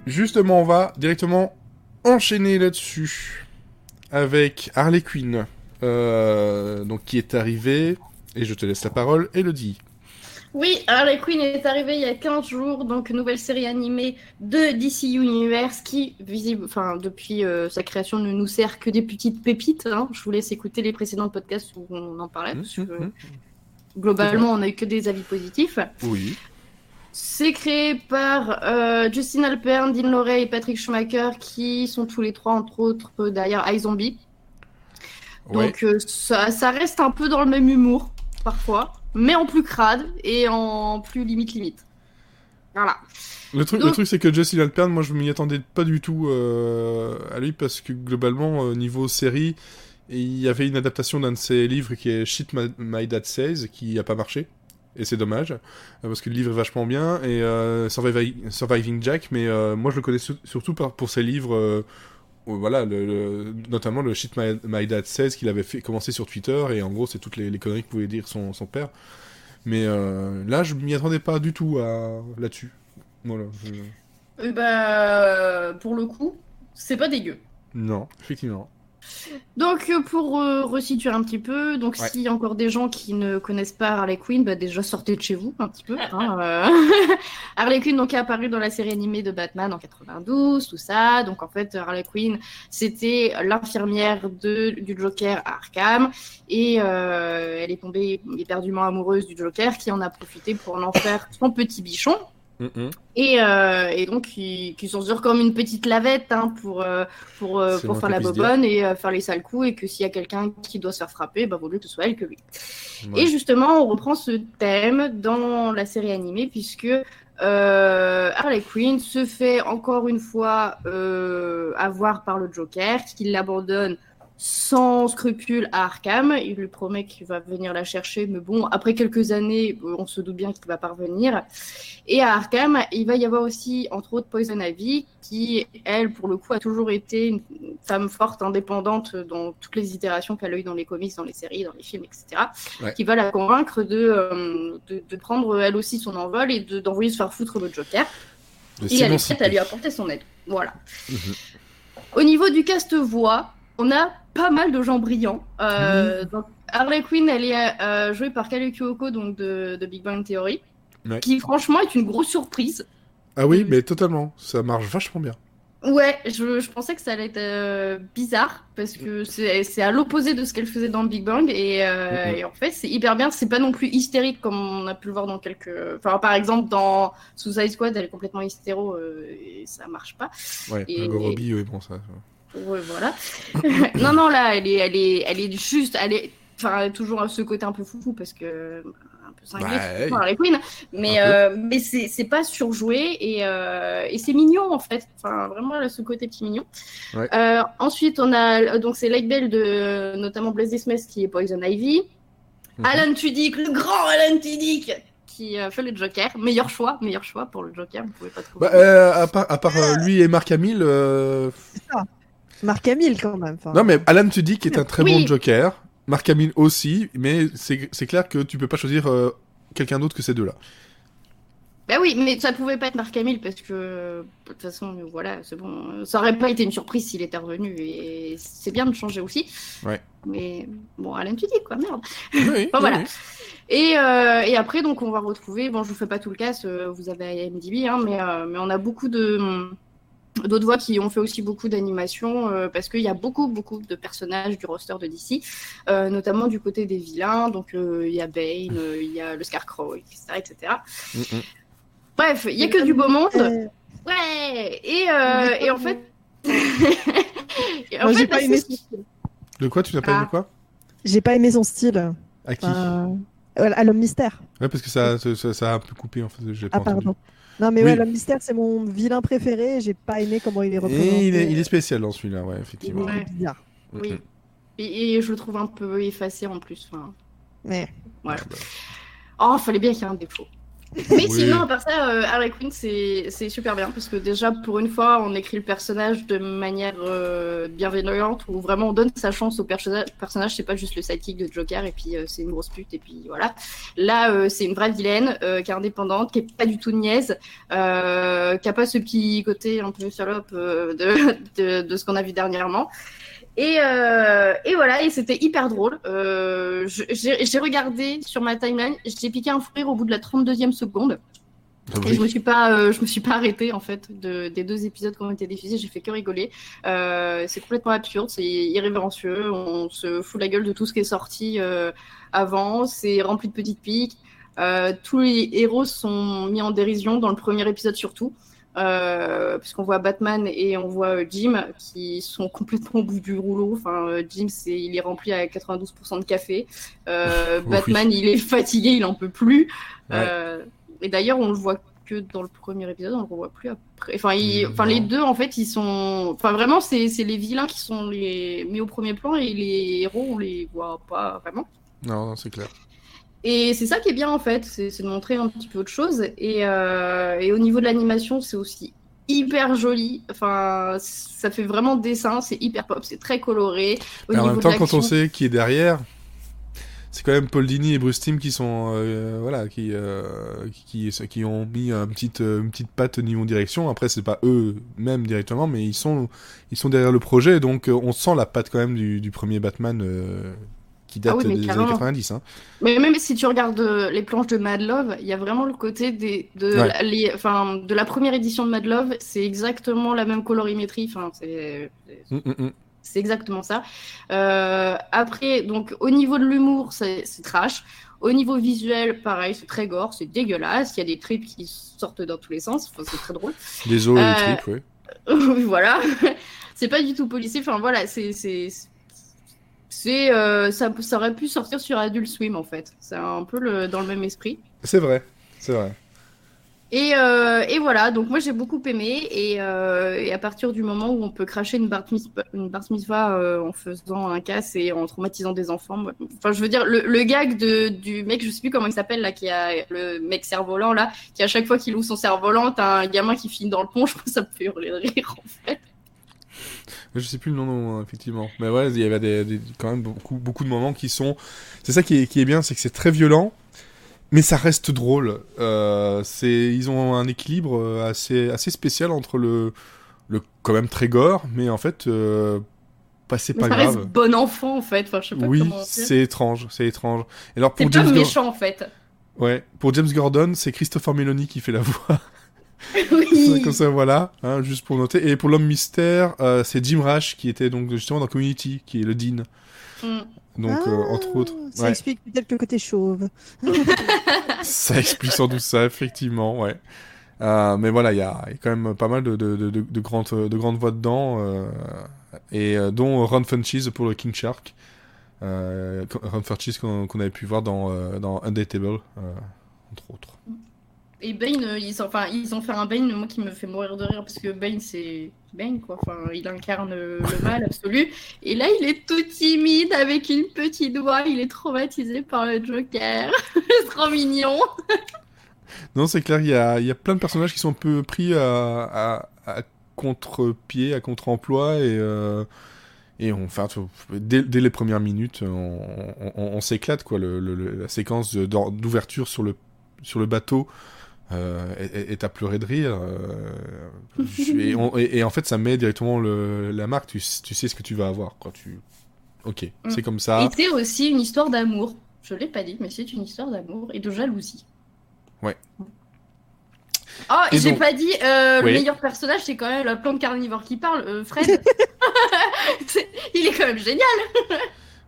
Justement, on va directement enchaîner là-dessus. Avec Harley Quinn. Donc qui est arrivée. Et je te laisse la parole, Elodie. Oui, Harley Quinn est arrivée il y a 15 jours, donc nouvelle série animée de DC Universe qui, depuis sa création, ne nous sert que des petites pépites. Hein. Je vous laisse écouter les précédents podcasts où on en parlait, parce que globalement, on n'a eu que des avis positifs. Oui. C'est créé par Justin Halpern, Dean Lorey et Patrick Schumacher, qui sont tous les trois, entre autres, derrière iZombie. Ouais. Donc ça reste un peu dans le même humour, parfois, mais en plus crade et en plus limite. Voilà. Le truc, c'est que Justin Halpern, moi, je m'y attendais pas du tout à lui, parce que globalement, niveau série, il y avait une adaptation d'un de ses livres qui est Shit My Dad Says, qui a pas marché. Et c'est dommage, parce que le livre est vachement bien, et Surviving Jack, mais moi je le connais surtout pour ses livres, voilà, notamment le Shit My Dad Says qu'il avait commencé sur Twitter, et en gros c'est toutes les conneries que pouvait dire son père. Mais là je m'y attendais pas du tout là-dessus. Voilà. Pour le coup, c'est pas dégueu. Non, effectivement. Donc pour resituer un petit peu, donc Ouais. s'il y a encore des gens qui ne connaissent pas Harley Quinn, déjà sortez de chez vous un petit peu. Harley Quinn donc est apparue dans la série animée de Batman en 92, tout ça. Donc en fait Harley Quinn c'était l'infirmière du Joker à Arkham et elle est tombée éperdument amoureuse du Joker qui en a profité pour en faire son petit bichon. Et donc qui s'en sort comme une petite lavette hein, pour faire la bobonne et faire les sales coups, et que s'il y a quelqu'un qui doit se faire frapper, vaut mieux que ce soit elle que lui. Ouais. Et justement, on reprend ce thème dans la série animée, puisque Harley Quinn se fait encore une fois avoir par le Joker, qui l'abandonne sans scrupule à Arkham. Il lui promet qu'il va venir la chercher, mais bon, après quelques années, on se doute bien qu'il va pas revenir. Et à Arkham, il va y avoir aussi, entre autres, Poison Ivy, qui, elle, pour le coup, a toujours été une femme forte, indépendante dans toutes les itérations qu'elle a eues dans les comics, dans les séries, dans les films, etc. Ouais. Qui va la convaincre de prendre, elle aussi, son envol et d'envoyer se faire foutre le Joker. Et elle est prête à lui apporter son aide. Voilà. Au niveau du cast voix, on a pas mal de gens brillants. Donc Harley Quinn, elle est jouée par Kale Cuoco, donc de Big Bang Theory, qui franchement est une grosse surprise. Ah oui, mais totalement, ça marche vachement bien. Ouais, je pensais que ça allait être bizarre, parce que c'est à l'opposé de ce qu'elle faisait dans Big Bang, et en fait c'est hyper bien, c'est pas non plus hystérique comme on a pu le voir dans quelques... Enfin, par exemple dans Suicide Squad, elle est complètement hystéro, et ça marche pas. Ouais, Margot Robbie, oui, bon ça... Ouais, voilà. non, là, elle est juste, toujours ce côté un peu foufou, parce que un peu cinglé, Harley Quinn, mais c'est pas surjoué, et c'est mignon en fait. Enfin, vraiment, là, ce côté petit mignon. Ouais. Ensuite, on a donc c'est Light Bell de notamment Blaze Smith qui est Poison Ivy, Alan Tudyk, le grand Alan Tudyk, qui fait le Joker. Meilleur choix pour le Joker. Vous pouvez pas trouver. À part lui et Mark Hamill. C'est ça. Mark Hamill quand même. Non mais Alan Tudyk est un très bon Joker, Mark Hamill aussi, mais c'est clair que tu peux pas choisir quelqu'un d'autre que ces deux-là. Bah oui, mais ça pouvait pas être Mark Hamill parce que de toute façon, voilà, c'est bon. Ça aurait pas été une surprise s'il était revenu, et c'est bien de changer aussi. Ouais. Mais bon, Alan Tudyk quoi, merde. Oui, enfin, voilà. Oui. Et après, donc on va retrouver. Bon, je vous fais pas tout le cast, vous avez IMDb, hein, mais on a beaucoup d'autres voix qui ont fait aussi beaucoup d'animations, parce qu'il y a beaucoup de personnages du roster de DC, notamment du côté des vilains. Donc il y a Bane, il y a le Scarecrow, etc. Bref, il y a que du beau monde. Ouais. Et en fait, j'ai pas aimé son style. De quoi tu n'as pas aimé quoi? J'ai pas aimé son style. À qui? À l'homme mystère. Ouais, parce que ça a un peu coupé en fait. J'ai pas entendu. Pardon. Non mais ouais, l'homme mystère c'est mon vilain préféré, j'ai pas aimé comment il est représenté. Et il est spécial dans celui-là, ouais, effectivement. Il est bizarre. Oui. Et je le trouve un peu effacé en plus. Enfin... Ouais. Oh, fallait bien qu'il y ait un défaut. Mais Oui. sinon, à part ça, Harley Quinn, c'est super bien parce que déjà, pour une fois, on écrit le personnage de manière bienveillante où vraiment on donne sa chance au personnage. C'est pas juste le sidekick de Joker et puis c'est une grosse pute et puis voilà. Là, c'est une vraie vilaine qui est indépendante, qui est pas du tout niaise, qui a pas ce petit côté un peu salope de ce qu'on a vu dernièrement. Et voilà, et c'était hyper drôle. J'ai regardé sur ma timeline, j'ai piqué un fou rire au bout de la 32e seconde. Ah Et oui. je me suis pas arrêtée en fait des 2 épisodes qui ont été diffusés. J'ai fait que rigoler. C'est complètement absurde, c'est irrévérencieux. On se fout la gueule de tout ce qui est sorti avant. C'est rempli de petites piques. Tous les héros sont mis en dérision dans le premier épisode surtout. Puisqu'on voit Batman et on voit Jim qui sont complètement au bout du rouleau. Enfin, Jim, il est rempli à 92% de café. Batman, il est fatigué, il en peut plus. Et d'ailleurs, on le voit que dans le premier épisode, on le revoit plus après. Enfin, les deux, en fait, ils sont. Enfin, vraiment, c'est les vilains qui sont mis au premier plan et les héros, on les voit pas vraiment. Non, c'est clair. Et c'est ça qui est bien en fait, c'est de montrer un petit peu autre chose. Et au niveau de l'animation, c'est aussi hyper joli. Enfin, ça fait vraiment dessin, c'est hyper pop, c'est très coloré. Au Et en niveau même de temps, quand on l'action- sait qui est derrière, c'est quand même Paul Dini et Bruce Timm qui sont voilà, qui ont mis une petite patte au niveau direction. Après, c'est pas eux même directement, mais ils sont derrière le projet, donc on sent la patte quand même du premier Batman qui date oui, mais des années carrément. 90. Hein. Mais même si tu regardes les planches de Mad Love, il y a vraiment le côté de la première édition de Mad Love, c'est exactement la même colorimétrie. Enfin, c'est exactement ça. Après, donc au niveau de l'humour, c'est trash. Au niveau visuel, pareil, c'est très gore, c'est dégueulasse. Il y a des tripes qui sortent dans tous les sens. Enfin, c'est très drôle. Les os et les tripes, oui. Voilà. C'est pas du tout policier. Enfin voilà, ça aurait pu sortir sur Adult Swim en fait. C'est un peu dans le même esprit. C'est vrai, c'est vrai. Et voilà, donc moi j'ai beaucoup aimé et à partir du moment où on peut cracher une bar mitzvah en faisant un casse et en traumatisant des enfants, enfin je veux dire le gag du mec, je sais plus comment il s'appelle là, qui a le mec cerf-volant là, qui à chaque fois qu'il ouvre son cerf-volant, t'as un gamin qui finit dans le pont, je crois que ça me fait hurler de rire en fait. Je sais plus le nom, effectivement. Mais ouais, il y avait quand même beaucoup de moments qui sont... C'est ça qui est bien, c'est que c'est très violent, mais ça reste drôle. Ils ont un équilibre assez spécial entre le quand même très gore, mais en fait, c'est Mais pas ça grave. reste bon enfant en fait, enfin je sais pas Oui, comment dire. c'est étrange. Et alors C'est pour pas James méchant en fait. Ouais, pour James Gordon, c'est Christopher Meloni qui fait la voix. Oui. Comme ça, voilà, hein, juste pour noter. Et pour l'homme mystère, c'est Jim Rash qui était donc justement dans Community, qui est le Dean. Donc, entre autres. Ça Ouais. explique peut-être le côté chauve. Ça explique sans doute ça, effectivement, ouais. Mais voilà, il y a quand même pas mal de grandes voix dedans, dont Ron Funches pour le King Shark. Ron Funches qu'on avait pu voir dans Undateable, entre autres. Et Bane, ils ont fait un Bane, moi qui me fait mourir de rire parce que Bane c'est Bane quoi, enfin il incarne le mal absolu. Et là il est tout timide avec une petite voix, il est traumatisé par le Joker. C'est trop mignon. Non, c'est clair, il y a plein de personnages qui sont un peu pris à contre-pied, à contre-emploi, et dès les premières minutes, on s'éclate, quoi. La séquence d'ouverture sur le bateau est à pleurer de rire. Et en fait, ça met directement la marque, tu sais ce que tu vas avoir, quoi. Ok, c'est comme ça. Et c'est aussi une histoire d'amour. Je l'ai pas dit, mais c'est une histoire d'amour et de jalousie. Ouais. Oh, Et j'ai donc- pas dit, le Oui. meilleur personnage, c'est quand même la plante carnivore qui parle, Fred. Il est quand même génial.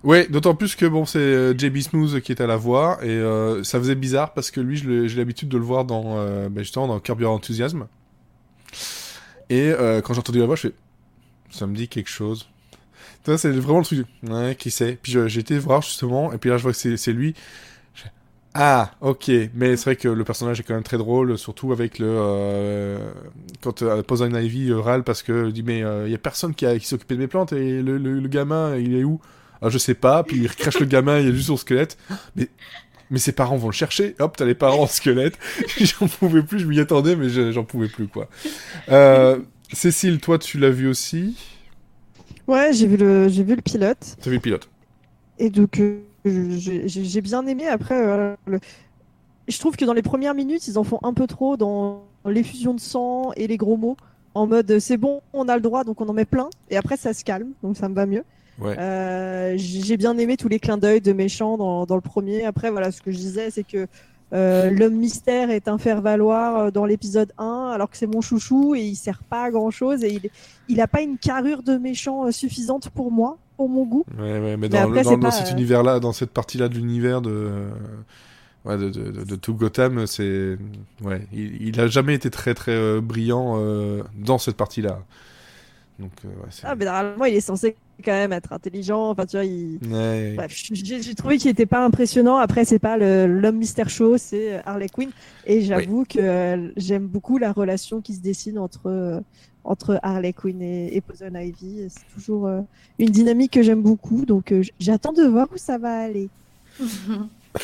Ouais, d'autant plus que bon, c'est JB Smooth qui est à la voix, et ça faisait bizarre parce que lui, j'ai l'habitude de le voir justement dans Curb Your Enthusiasm. Et quand j'ai entendu la voix, je fais, ça me dit quelque chose. Tu vois, c'est vraiment le truc. Ouais, qui c'est? Puis j'ai été voir justement, et puis là, je vois que c'est lui. Je fais, ah, ok, mais c'est vrai que le personnage est quand même très drôle, surtout avec quand Poison Ivy râle parce que dit mais il y a personne qui s'occupait de mes plantes et le gamin il est où? Ah, je sais pas, puis il crache le gamin, il y a juste son squelette. Mais mais ses parents vont le chercher. Hop, t'as les parents en squelette. J'en pouvais plus, je m'y attendais, mais j'en pouvais plus, quoi. Cécile, toi, tu l'as vu aussi? Ouais, j'ai vu le pilote. T'as vu le pilote? Et donc, j'ai bien aimé. Après, je trouve que dans les premières minutes, ils en font un peu trop dans l'effusion de sang et les gros mots. En mode, c'est bon, on a le droit, donc on en met plein. Et après, ça se calme, donc ça me va mieux. Ouais. J'ai bien aimé tous les clins d'œil de méchants dans le premier. Après, voilà, ce que je disais, c'est que l'homme mystère est un faire-valoir dans l'épisode 1, alors que c'est mon chouchou et il sert pas à grand-chose. Et il a pas une carrure de méchant suffisante pour moi, pour mon goût. Ouais, mais après, dans cet univers-là, dans cette partie-là de l'univers de tout Gotham, c'est... Ouais, il a jamais été très très brillant dans cette partie-là. Donc, mais normalement, il est censé quand même être intelligent. Enfin, tu vois, Ouais. Bref, j'ai trouvé qu'il était pas impressionnant. Après, c'est pas l'homme mystère chaud, c'est Harley Quinn. Et j'avoue que j'aime beaucoup la relation qui se dessine entre Harley Quinn et Poison Ivy. C'est toujours une dynamique que j'aime beaucoup. Donc, j'attends de voir où ça va aller.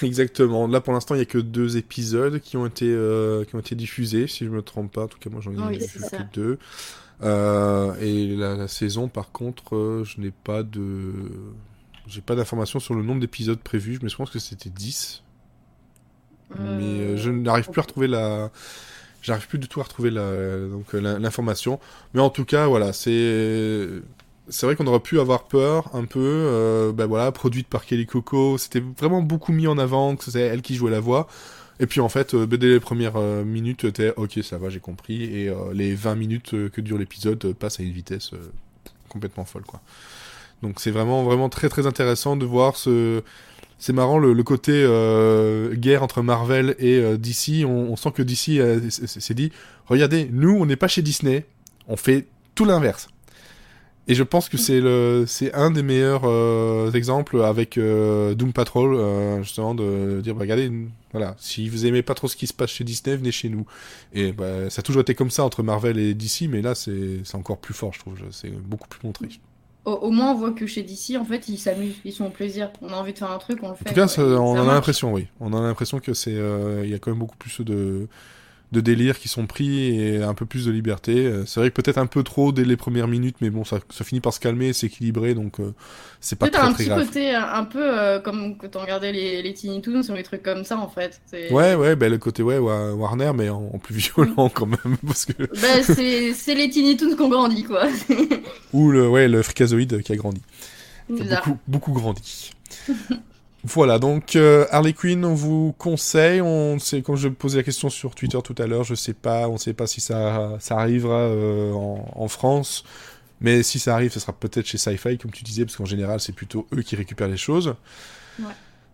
Exactement. Là, pour l'instant, il n'y a que 2 épisodes qui ont été diffusés, si je me trompe pas. En tout cas, moi, j'en ai vu que 2. Et la saison, par contre, j'ai pas d'informations sur le nombre d'épisodes prévus, mais je pense que c'était 10. Mais je n'arrive plus à retrouver j'arrive plus du tout à retrouver l'information. Mais en tout cas, voilà, c'est vrai qu'on aurait pu avoir peur un peu, produite par Kelly Coco, c'était vraiment beaucoup mis en avant, que c'est elle qui jouait la voix. Et puis en fait, dès les premières minutes, t'es ok, ça va, j'ai compris. Et les 20 minutes que dure l'épisode passent à une vitesse complètement folle, quoi. Donc c'est vraiment, vraiment très très intéressant de voir C'est marrant, le côté guerre entre Marvel et DC. On sent que DC s'est dit, regardez, nous, on n'est pas chez Disney, on fait tout l'inverse. Et je pense que c'est un des meilleurs exemples avec Doom Patrol, justement, de dire, regardez, voilà, si vous aimez pas trop ce qui se passe chez Disney, venez chez nous. Et ça a toujours été comme ça entre Marvel et DC, mais là, c'est encore plus fort, je trouve. C'est beaucoup plus montré. Au moins, on voit que chez DC, en fait, ils s'amusent, ils sont au plaisir. On a envie de faire un truc, on le fait. En tout cas, on en a marche. l'impression, oui. On a l'impression que il y a quand même beaucoup plus de délires qui sont pris et un peu plus de liberté. C'est vrai que peut-être un peu trop dès les premières minutes, mais bon, ça finit par se calmer, s'équilibrer, donc c'est pas très très grave. Peut-être un petit côté un peu comme quand on regardait les Tiny Toons ou les trucs comme ça, en fait. Ouais, le côté Warner, mais en plus violent quand même, parce que... c'est les Tiny Toons qui ont grandi, quoi. Ou le fricazoïde qui a grandi. Beaucoup grandi. Voilà, donc Harley Quinn, on vous conseille. Comme je posais la question sur Twitter tout à l'heure, on ne sait pas si ça arrivera en France, mais si ça arrive, ce sera peut-être chez Sci-Fi, comme tu disais, parce qu'en général, c'est plutôt eux qui récupèrent les choses. Ouais.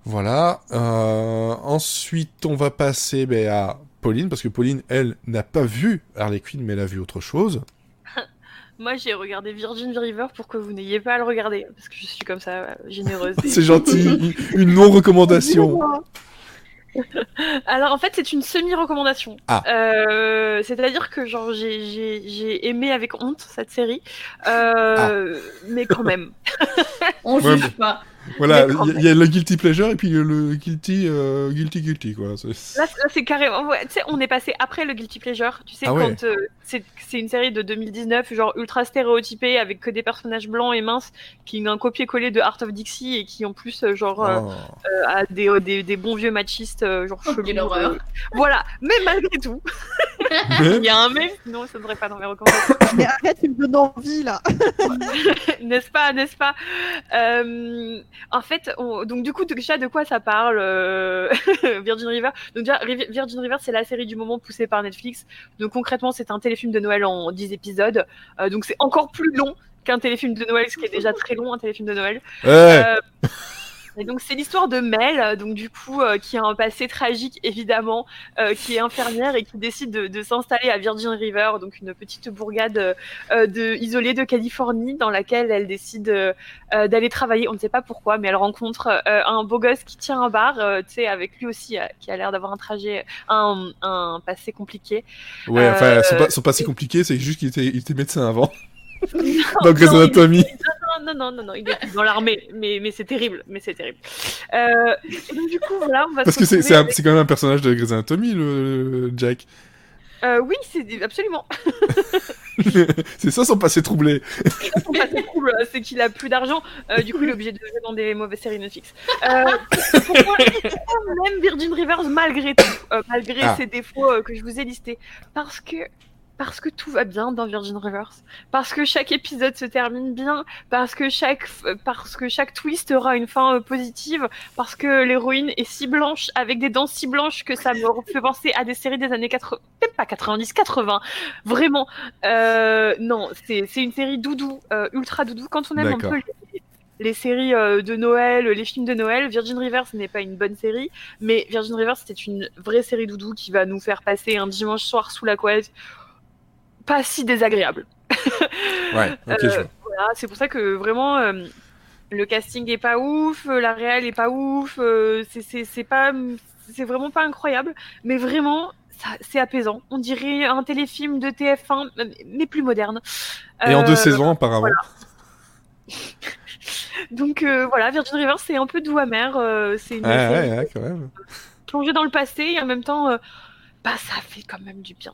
Voilà. Ensuite, on va passer à Pauline, parce que Pauline, elle, n'a pas vu Harley Quinn, mais elle a vu autre chose. Moi, j'ai regardé Virgin River pour que vous n'ayez pas à le regarder, parce que je suis comme ça, généreuse. C'est gentil, une non-recommandation. Alors, en fait, c'est une semi-recommandation. Ah. C'est-à-dire que genre j'ai aimé avec honte cette série, mais quand même. On juge pas. Voilà, il y a le guilty pleasure et puis le guilty quoi. Là, c'est carrément. Ouais, tu sais, on est passé après le guilty pleasure. Tu sais, quand c'est une série de 2019, genre ultra stéréotypée, avec que des personnages blancs et minces, qui ont un copier-coller de Art of Dixie et qui en plus a des bons vieux machistes, genre chelous. Voilà, mais malgré tout, il y a un mais, sinon ça ne serait pas dans mes recommandations. Mais arrête, tu me donnes envie là. N'est-ce pas en fait, donc du coup, déjà, de quoi ça parle Virgin River. Donc déjà, Virgin River, c'est la série du moment poussée par Netflix. Donc concrètement, c'est un téléfilm de Noël en 10 épisodes. Donc c'est encore plus long qu'un téléfilm de Noël, ce qui est déjà très long, un téléfilm de Noël. Et donc c'est l'histoire de Mel, donc du coup qui a un passé tragique évidemment, qui est infirmière et qui décide de s'installer à Virgin River, donc une petite bourgade isolée de Californie, dans laquelle elle décide d'aller travailler. On ne sait pas pourquoi, mais elle rencontre un beau gosse qui tient un bar, tu sais, avec lui aussi qui a l'air d'avoir un passé compliqué. Ouais, enfin son passé compliqué, c'est juste qu'il était médecin avant. Donc Grey's Anatomy. il est dans l'armée, mais c'est terrible, et donc du coup, voilà, on va Parce se que c'est retrouver quand même un personnage de Grey's Anatomy, le Jack. oui, c'est absolument. C'est ça son passé troublé. Son passé trouble, c'est qu'il a plus d'argent, du coup il est obligé de jouer dans des mauvaises séries Netflix. Pourquoi on aime Virgin Rivers malgré tout, malgré ses défauts que je vous ai listés? Parce que tout va bien dans Virgin Rivers, parce que chaque épisode se termine bien, parce que chaque twist aura une fin positive, parce que l'héroïne est si blanche, avec des dents si blanches que ça me fait penser à des séries des années 80, peut-être pas 90, 80, vraiment. Non, c'est une série doudou, ultra doudou. Quand on aime un peu les séries de Noël, les films de Noël, Virgin Rivers n'est pas une bonne série, mais Virgin Rivers c'était une vraie série doudou qui va nous faire passer un dimanche soir sous la couette pas si désagréable. Ouais, ok, je vois. Voilà, c'est pour ça que vraiment le casting est pas ouf, la réal est pas ouf, c'est vraiment pas incroyable, mais vraiment c'est apaisant. On dirait un téléfilm de TF1 mais plus moderne. Et en 2 saisons apparemment. Voilà. Donc voilà, Virgin River c'est un peu doux amer, c'est une série quand même. Plongée dans le passé et en même temps ça fait quand même du bien.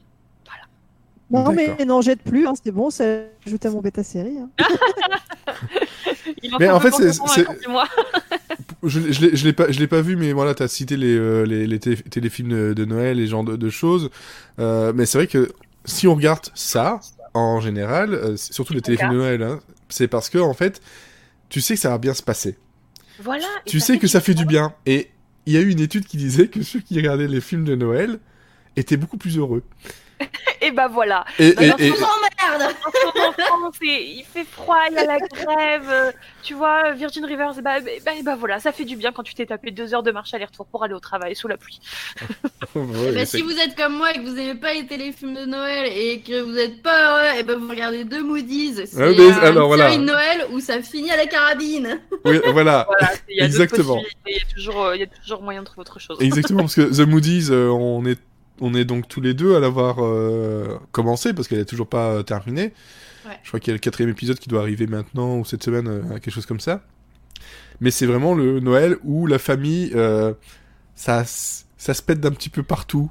Non, mais n'en jette plus, hein, c'est bon, ça ajoute à mon bêta série. Hein. Mais en fait, je l'ai pas vu, mais voilà, t'as cité les téléfilms de Noël, les genres de choses. Mais c'est vrai que si on regarde ça, en général, surtout les téléfilms de Noël, hein, c'est parce que, en fait, tu sais que ça va bien se passer. Voilà. Tu sais que ça fait du bien. Et il y a eu une étude qui disait que ceux qui regardaient les films de Noël étaient beaucoup plus heureux. Et bah voilà. Merde. Il fait froid, il y a la grève. Tu vois, Virgin Rivers, bah voilà, ça fait du bien quand tu t'es tapé 2 heures de marche aller-retour pour aller au travail sous la pluie. Si vous êtes comme moi et que vous n'aimez pas les téléfilms de Noël et que vous n'êtes pas heureux, et vous regardez The Moodies. C'est une série de Noël où ça finit à la carabine. Oui, voilà. Exactement. Il y a toujours moyen de trouver autre chose. Exactement, parce que The Moodies, on est donc tous les deux à l'avoir commencé, parce qu'elle n'est toujours pas terminée. Ouais. Je crois qu'il y a le 4e épisode qui doit arriver maintenant, ou cette semaine, quelque chose comme ça. Mais c'est vraiment le Noël où la famille, ça se pète d'un petit peu partout.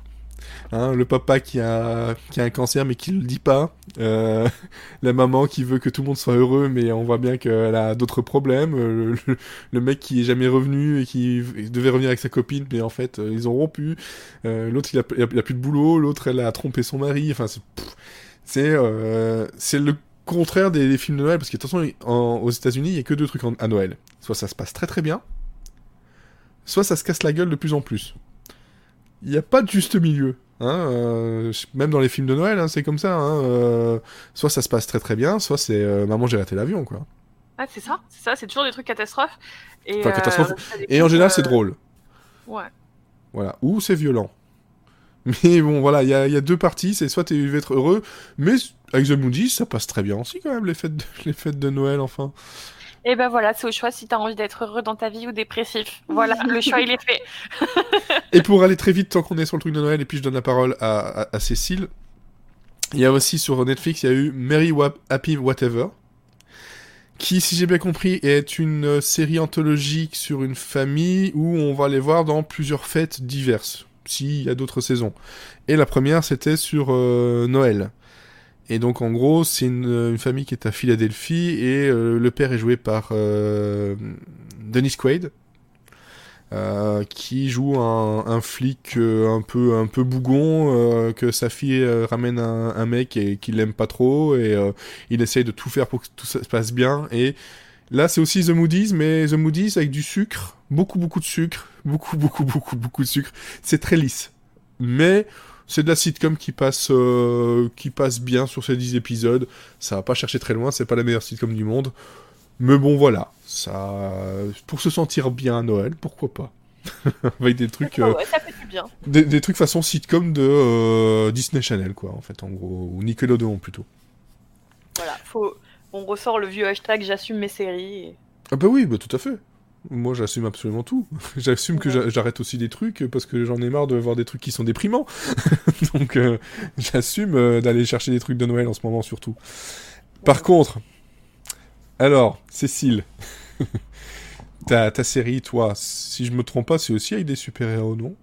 Hein, le papa qui a un cancer mais qui le dit pas. La maman qui veut que tout le monde soit heureux, mais on voit bien qu'elle a d'autres problèmes. Le mec qui est jamais revenu et qui devait revenir avec sa copine, mais en fait ils ont rompu. L'autre il a plus de boulot, l'autre elle a trompé son mari. Enfin c'est le contraire des films de Noël, parce que de toute façon aux États-Unis il y a que 2 trucs à Noël. Soit ça se passe très très bien, soit ça se casse la gueule de plus en plus. Il n'y a pas de juste milieu. Hein, même dans les films de Noël, hein, c'est comme ça. Hein, soit ça se passe très très bien, soit c'est maman j'ai raté l'avion, quoi. Ah, c'est ça, c'est toujours des trucs catastrophes. Et, et en général, c'est drôle. Ouais. Voilà, ou c'est violent. Mais bon, voilà, il y a 2 parties, c'est soit tu veux être heureux, mais avec The Moodies, ça passe très bien aussi quand même, les fêtes de Noël, enfin. Et ben voilà, c'est au choix si t'as envie d'être heureux dans ta vie ou dépressif. Voilà, le choix il est fait. Et pour aller très vite, tant qu'on est sur le truc de Noël, et puis je donne la parole à Cécile, il y a aussi sur Netflix, il y a eu Merry Happy Whatever, qui, si j'ai bien compris, est une série anthologique sur une famille où on va les voir dans plusieurs fêtes diverses, s'il y a d'autres saisons. Et la première, c'était sur Noël. Et donc, en gros, c'est une famille qui est à Philadelphie, et le père est joué par Dennis Quaid, qui joue un flic un peu bougon, que sa fille ramène un mec et qu'il l'aime pas trop, et il essaye de tout faire pour que tout ça se passe bien. Et là, c'est aussi The Moodies, mais The Moodies avec du sucre, beaucoup de sucre, beaucoup de sucre. C'est très lisse, mais c'est de la sitcom qui passe bien sur ces 10 épisodes. Ça va pas chercher très loin, c'est pas la meilleure sitcom du monde. Mais bon, voilà. Ça, pour se sentir bien à Noël, pourquoi pas. Avec des trucs... ça fait du bien. Des trucs façon sitcom de Disney Channel, quoi, en fait, en gros. Ou Nickelodeon, plutôt. Voilà, on ressort le vieux hashtag « j'assume mes séries ». Ah bah oui, bah tout à fait. Moi, j'assume absolument tout. J'assume que j'arrête aussi des trucs parce que j'en ai marre de voir des trucs qui sont déprimants. Donc, j'assume d'aller chercher des trucs de Noël en ce moment, surtout. Par contre, Alors, Cécile, ta série, toi, si je me trompe pas, c'est aussi avec des super-héros, non?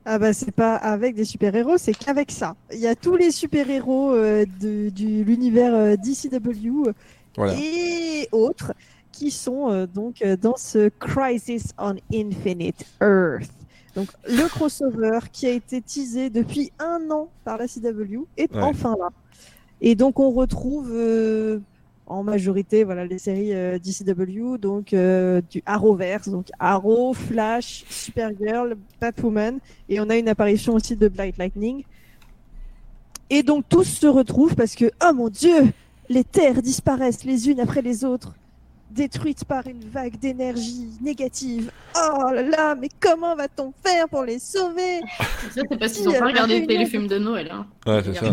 Ah bah c'est pas avec des super-héros, c'est qu'avec ça. Il y a tous les super-héros de l'univers DCW Voilà. et autres qui sont donc dans ce Crisis on Infinite Earth. Donc le crossover qui a été teasé depuis 1 an par la CW est enfin là. Et donc on retrouve en majorité les séries DCW, donc du Arrowverse, donc Arrow, Flash, Supergirl, Batwoman, et on a une apparition aussi de Black Lightning. Et donc tous se retrouvent parce que, oh mon Dieu, les terres disparaissent les unes après les autres, détruites par une vague d'énergie négative. Oh là là, mais comment va-t-on faire pour les sauver? Ça, c'est parce qu'ils n'ont pas regardé les téléfilms de Noël. Hein. Ouais, c'est ça.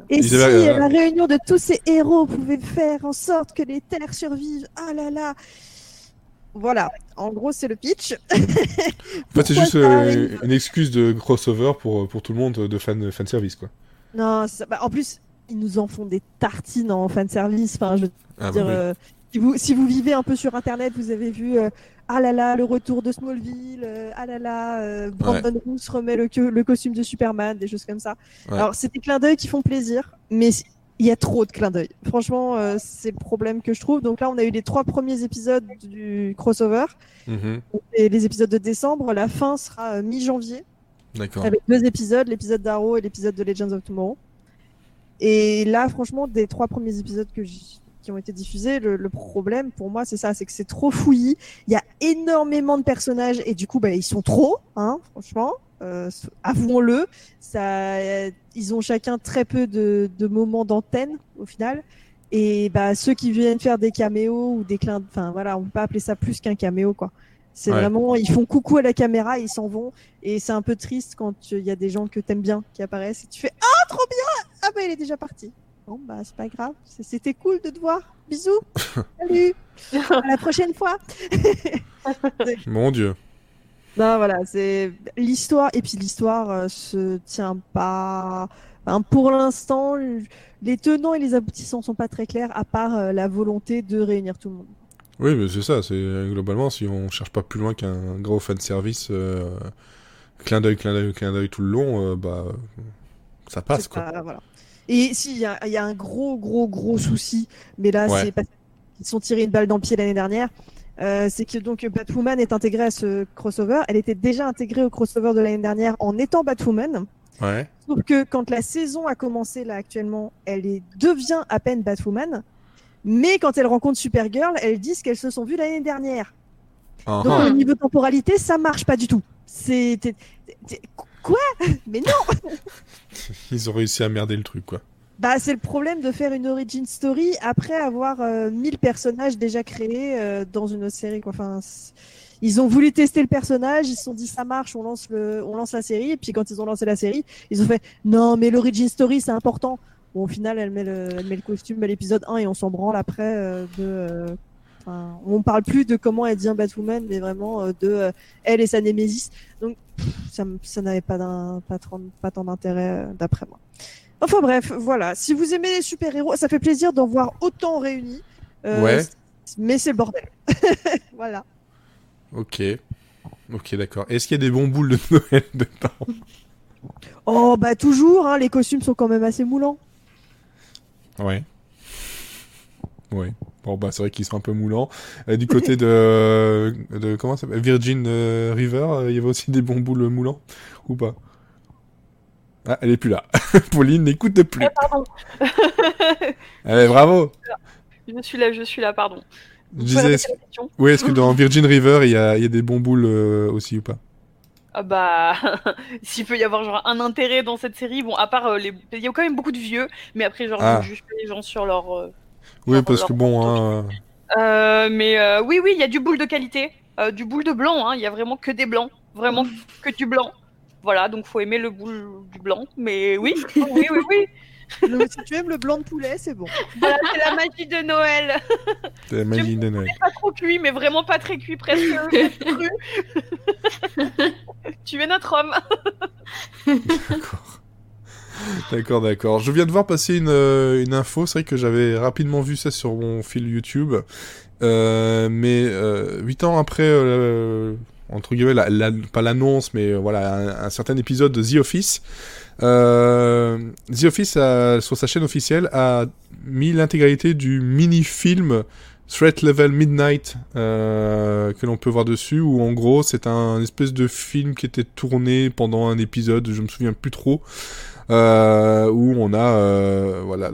Et si la réunion de tous ces héros pouvait faire en sorte que les terres survivent? Ah là là. Voilà, en gros, c'est le pitch. En fait, c'est juste une excuse de crossover pour tout le monde de fanservice, quoi. Non, en plus, ils nous en font des tartines en fanservice. Enfin, je veux dire, si vous vivez un peu sur Internet, vous avez vu ah là là, le retour de Smallville, ah là là, Brandon Roos remet le costume de Superman, des choses comme ça. Ouais. Alors, c'est des clins d'œil qui font plaisir, mais il y a trop de clins d'œil. Franchement, c'est le problème que je trouve. Donc là, on a eu les 3 premiers épisodes du crossover, et les épisodes de décembre. La fin sera mi-janvier. D'accord. Avec 2 épisodes, l'épisode d'Arrow et l'épisode de Legends of Tomorrow. Et là, franchement, des 3 premiers épisodes qui ont été diffusés, le problème pour moi, c'est ça, c'est que c'est trop fouillis. Il y a énormément de personnages et du coup, ils sont trop, hein, franchement. Avouons-le, ils ont chacun très peu de moments d'antenne au final. Et ceux qui viennent faire des caméos ou des clins, enfin voilà, on peut pas appeler ça plus qu'un caméo, quoi. C'est vraiment, ils font coucou à la caméra, ils s'en vont, et c'est un peu triste quand il y a des gens que t'aimes bien qui apparaissent et tu fais ah trop bien, ah il est déjà parti. Bon c'est pas grave, c'était cool de te voir, bisous, salut, à la prochaine fois. Mon Dieu. Non voilà, c'est l'histoire, et puis l'histoire se tient pas. Enfin, pour l'instant, les tenants et les aboutissants sont pas très clairs, à part la volonté de réunir tout le monde. Oui, mais c'est ça, c'est globalement, si on cherche pas plus loin qu'un gros fanservice, clin d'œil tout le long, ça passe, quoi. Voilà. Et si, il y a un gros souci, mais là, c'est parce qu'ils se sont tirés une balle dans le pied l'année dernière, c'est que donc Batwoman est intégrée à ce crossover. Elle était déjà intégrée au crossover de l'année dernière en étant Batwoman. Ouais. Sauf que quand la saison a commencé, là, actuellement, devient à peine Batwoman. Mais quand elle rencontre Supergirl, elles disent qu'elles se sont vues l'année dernière. Donc au niveau temporalité, ça marche pas du tout. Quoi? Mais non. Ils ont réussi à merder le truc, quoi. C'est le problème de faire une origin story après avoir 1000 personnages déjà créés dans une autre série, quoi. Enfin, ils ont voulu tester le personnage, ils se sont dit ça marche, on lance la série. Et puis quand ils ont lancé la série, ils ont fait non mais l'origin story c'est important. Bon, au final, elle met le costume à l'épisode 1 et on s'en branle après on parle plus de comment elle devient Batwoman, mais vraiment de elle et sa Némésis. Donc, ça n'avait pas tant d'intérêt d'après moi. Enfin bref, voilà. Si vous aimez les super-héros, ça fait plaisir d'en voir autant réunis. Mais c'est le bordel. Voilà. Ok, d'accord. Est-ce qu'il y a des bons boules de Noël dedans? Oh, toujours, hein, les costumes sont quand même assez moulants. Ouais. Bon, c'est vrai qu'ils sont un peu moulants. Du côté de comment ça s'appelle, Virgin River, il y avait aussi des bons boules moulants ou pas? Ah, elle est plus là. Pauline n'écoute plus. Pardon. Allez, bravo. Je suis là, pardon. Je disais, est-ce que dans Virgin River, il y a des bons boules aussi ou pas? S'il peut y avoir genre un intérêt dans cette série, bon, à part il y a quand même beaucoup de vieux, mais après juste les gens sur leur oui, parce que bon oui, il y a du boule de qualité, du boule de blanc, hein, il y a vraiment que des blancs, vraiment que du blanc. Voilà, donc faut aimer le boule du blanc, mais oui. Si tu aimes le blanc de poulet, c'est bon. Voilà, c'est la magie de Noël. C'est la magie de Noël. Pas trop cuit, mais vraiment pas très cuit, presque cru. Tu es notre homme. D'accord. D'accord. Je viens de voir passer une info. C'est vrai que j'avais rapidement vu ça sur mon fil YouTube. Mais 8 ans après, entre guillemets, pas l'annonce, mais voilà, un certain épisode de The Office. The Office, sur sa chaîne officielle, a mis l'intégralité du mini-film Threat Level Midnight que l'on peut voir dessus, où en gros c'est un espèce de film qui était tourné pendant un épisode, je me souviens plus trop, où on a voilà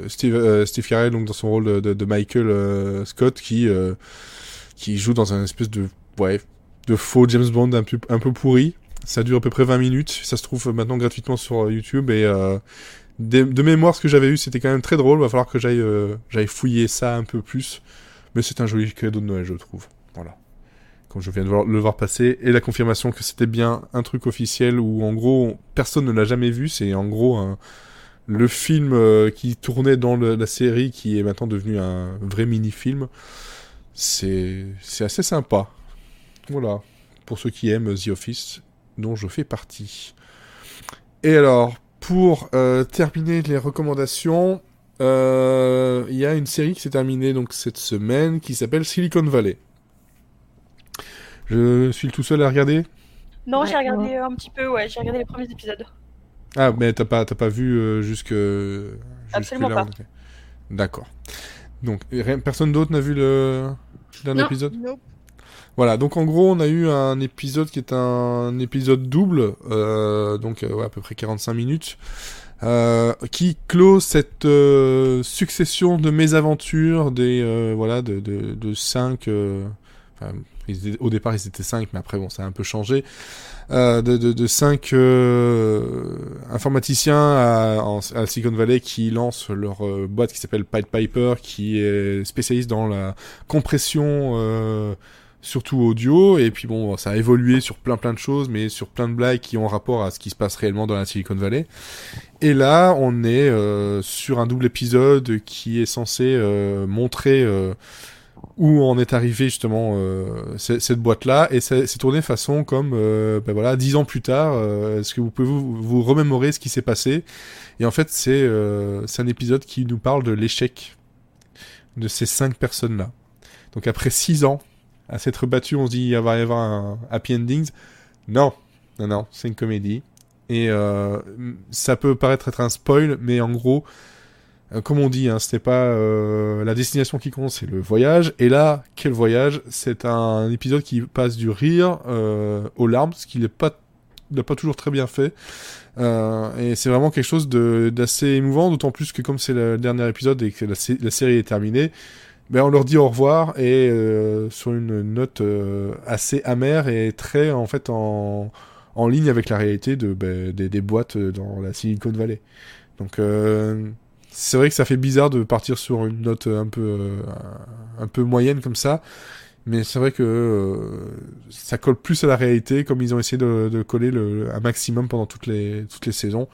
Steve Carell donc dans son rôle de Michael Scott qui joue dans un espèce de faux James Bond un peu pourri. Ça dure à peu près 20 minutes, ça se trouve maintenant gratuitement sur YouTube et de mémoire, ce que j'avais eu, c'était quand même très drôle. Va falloir que j'aille fouiller ça un peu plus. Mais c'est un joli cadeau de Noël, je trouve. Voilà. Comme je viens de le voir passer. Et la confirmation que c'était bien un truc officiel où, en gros, personne ne l'a jamais vu. C'est en gros le film qui tournait dans la série qui est maintenant devenu un vrai mini-film. C'est assez sympa. Voilà. Pour ceux qui aiment The Office, dont je fais partie. Et alors... Pour terminer les recommandations, il y a une série qui s'est terminée donc cette semaine qui s'appelle Silicon Valley. Je suis le tout seul à regarder ? Non, j'ai regardé un petit peu, j'ai regardé les premiers épisodes. Ah, mais t'as pas vu jusque Absolument là, pas. Okay. D'accord. Donc, personne d'autre n'a vu le dernier épisode ? Nope. Voilà, donc en gros, on a eu un épisode qui est un épisode double, donc à peu près 45 minutes, qui clôt cette succession de mésaventures de 5... au départ, ils étaient 5, mais après, bon, ça a un peu changé. De 5 informaticiens à Silicon Valley qui lancent leur boîte qui s'appelle Pied Piper, qui est spécialiste dans la compression... surtout audio, et puis bon, ça a évolué sur plein de choses, mais sur plein de blagues qui ont rapport à ce qui se passe réellement dans la Silicon Valley. Et là, on est sur un double épisode qui est censé montrer où en est arrivé justement cette boîte-là, et c'est tourné façon comme, 10 ans plus tard, est-ce que vous pouvez vous remémorer ce qui s'est passé ? Et en fait, c'est un épisode qui nous parle de l'échec de ces 5 personnes-là. Donc après 6 ans, à s'être battu, on se dit il va y avoir un happy ending. Non, c'est une comédie. Et ça peut paraître être un spoil, mais en gros, comme on dit, c'était pas la destination qui compte, c'est le voyage. Et là, quel voyage ? C'est un épisode qui passe du rire aux larmes, ce qu'il n'a pas toujours très bien fait. Et c'est vraiment quelque chose d'assez émouvant, d'autant plus que comme c'est le dernier épisode et que la série est terminée, on leur dit au revoir et sur une note assez amère et très en fait en ligne avec la réalité des boîtes dans la Silicon Valley. Donc c'est vrai que ça fait bizarre de partir sur une note un peu moyenne comme ça, mais c'est vrai que ça colle plus à la réalité, comme ils ont essayé de coller un maximum pendant toutes les saisons.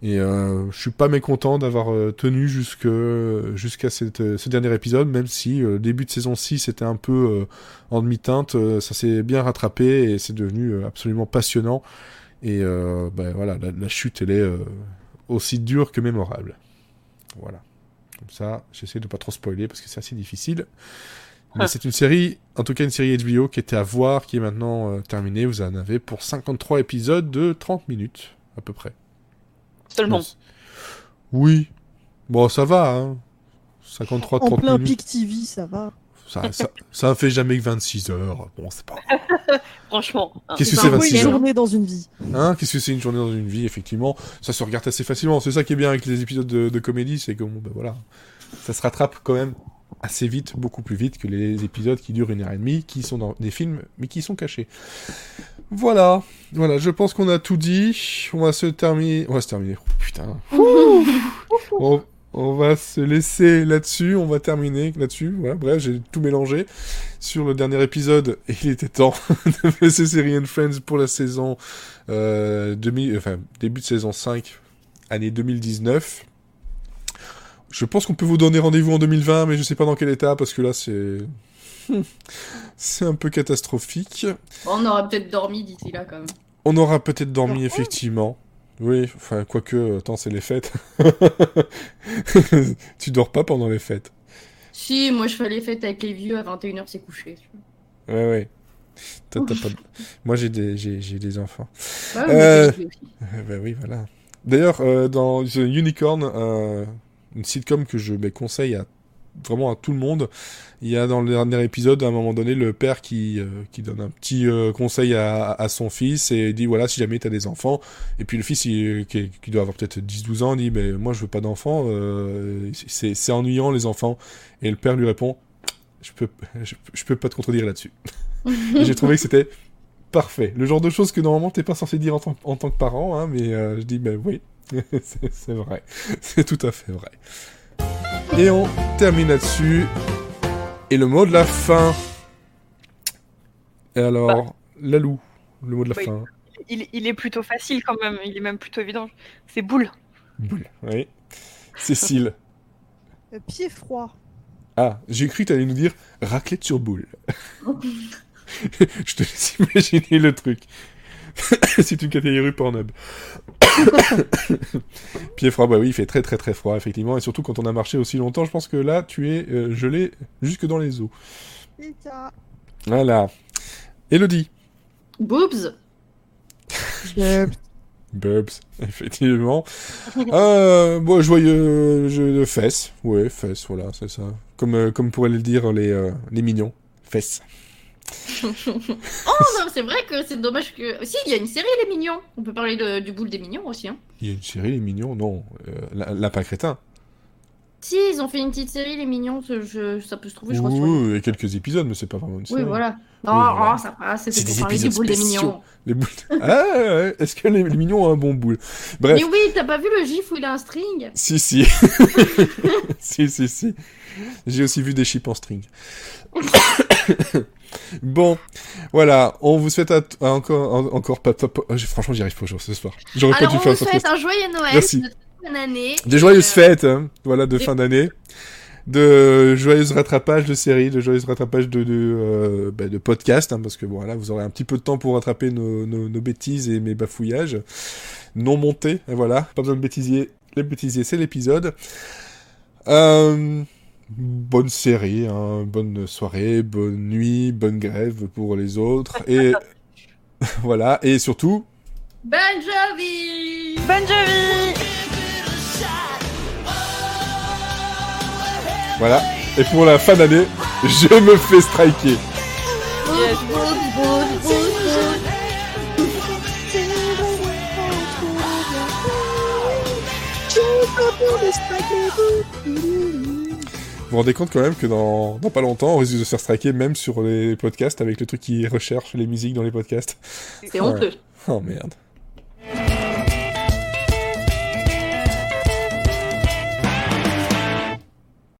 Et je suis pas mécontent d'avoir tenu jusqu'à ce dernier épisode, même si début de saison 6 était un peu en demi-teinte, ça s'est bien rattrapé et c'est devenu absolument passionnant. Et voilà, la chute, elle est aussi dure que mémorable. Voilà. Comme ça, j'essaie de pas trop spoiler parce que c'est assez difficile. Mais c'est une série, en tout cas une série HBO qui était à voir, qui est maintenant terminée. Vous en avez pour 53 épisodes de 30 minutes, à peu près. Seulement. Oui. Bon, ça va, hein. 53, 30 En plein minutes. pic TV, ça va. Ça fait jamais que 26 heures. Bon, c'est pas grave. Franchement. Qu'est-ce que C'est c'est un peu 26 une heures journée dans une vie. Qu'est-ce que c'est une journée dans une vie, effectivement. Ça se regarde assez facilement. C'est ça qui est bien avec les épisodes de comédie, c'est que voilà, ça se rattrape quand même assez vite, beaucoup plus vite que les épisodes qui durent 1h30, qui sont dans des films, mais qui sont cachés. Voilà, je pense qu'on a tout dit. On va se terminer. Oh, putain. On va se laisser là-dessus. On va terminer là-dessus. Voilà, bref, j'ai tout mélangé sur le dernier épisode. Et il était temps de faire ces séries and Friends pour la saison début de saison 5, année 2019. Je pense qu'on peut vous donner rendez-vous en 2020, mais je sais pas dans quel état, parce que là, c'est un peu catastrophique. On aura peut-être dormi d'ici là, quand même. On aura peut-être dormi, effectivement. Oui, enfin, quoique, attends, c'est les fêtes. Tu dors pas pendant les fêtes. Si, moi je fais les fêtes avec les vieux, à 21h c'est couché. Ouais. Toi, t'as pas de- Moi, j'ai des enfants. Bah oui, mais t'es les vieux aussi. Bah oui, voilà. D'ailleurs, dans The Unicorn, une sitcom que je conseille vraiment à tout le monde, il y a dans le dernier épisode, à un moment donné, le père qui donne un petit conseil à son fils et dit, voilà, si jamais t'as des enfants, et puis le fils, qui doit avoir peut-être 10-12 ans, dit, mais moi je veux pas d'enfants, c'est ennuyant les enfants. Et le père lui répond, je peux pas te contredire là-dessus. Et j'ai trouvé que c'était parfait. Le genre de choses que normalement t'es pas censé dire en tant que parent, hein, mais je dis, ben oui, c'est vrai. C'est tout à fait vrai. Et on termine là-dessus. Et le mot de la fin. Et alors, Lalou, le mot de la Oui. fin. Il est plutôt facile quand même, il est même plutôt évident. C'est boule. Boule, oui. Cécile. Pied froid. Ah, j'ai cru que t'allais nous dire raclette sur boule. Je te laisse imaginer le truc. C'est une catégorie Pornhub. Pied froid, bah oui, il fait très très très froid, effectivement. Et surtout quand on a marché aussi longtemps, je pense que là, tu es gelé jusque dans les os. Pika. Voilà. Élodie. Boobs. Bubs, effectivement. Bon, joyeux jeu de fesses. Ouais, fesses, voilà, c'est ça. Comme pourraient le dire les mignons. Fesses. Oh non, c'est vrai que c'est dommage que. Si, il y a une série Les Mignons. On peut parler du boule des Mignons aussi. Hein. Il y a une série, les mignons, non. Lapin crétin. Si, ils ont fait une petite série Les Mignons, ça peut se trouver, je crois. sur Oui, il y a quelques épisodes, mais c'est pas vraiment une série. Oui, voilà. Non, voilà. ça passe, c'était C'est pour des parler du épisodes boule des spéciaux. Mignons. Les boules. Ah, ouais, est-ce que les mignons ont un bon boule? Bref. Mais oui, t'as pas vu le gif où il a un string? Si. Si. J'ai aussi vu des chips en string. Bon, voilà, on vous souhaite encore pas. Franchement, j'y arrive pas ce soir. J'aurais pas Alors, dû on faire vous ça. souhaite un joyeux Noël, Merci. une très bonne année. Des joyeuses fêtes, hein, voilà, de fin d'année. De joyeux rattrapage de séries, de joyeux rattrapage de podcasts, hein, parce que bon, là, vous aurez un petit peu de temps pour rattraper nos bêtises et mes bafouillages non montés, et voilà, pas besoin de bêtisier. Les bêtisiers, c'est l'épisode. Bonne série, hein, bonne soirée, bonne nuit, bonne grève pour les autres, et voilà, et surtout... Bon Jovi! Bonne Jovi! Voilà, et pour la fin d'année, je me fais striker. Yes. Vous vous rendez compte quand même que dans pas longtemps, on risque de se faire striker même sur les podcasts avec le truc qui recherche les musiques dans les podcasts. C'est honteux. Oh merde.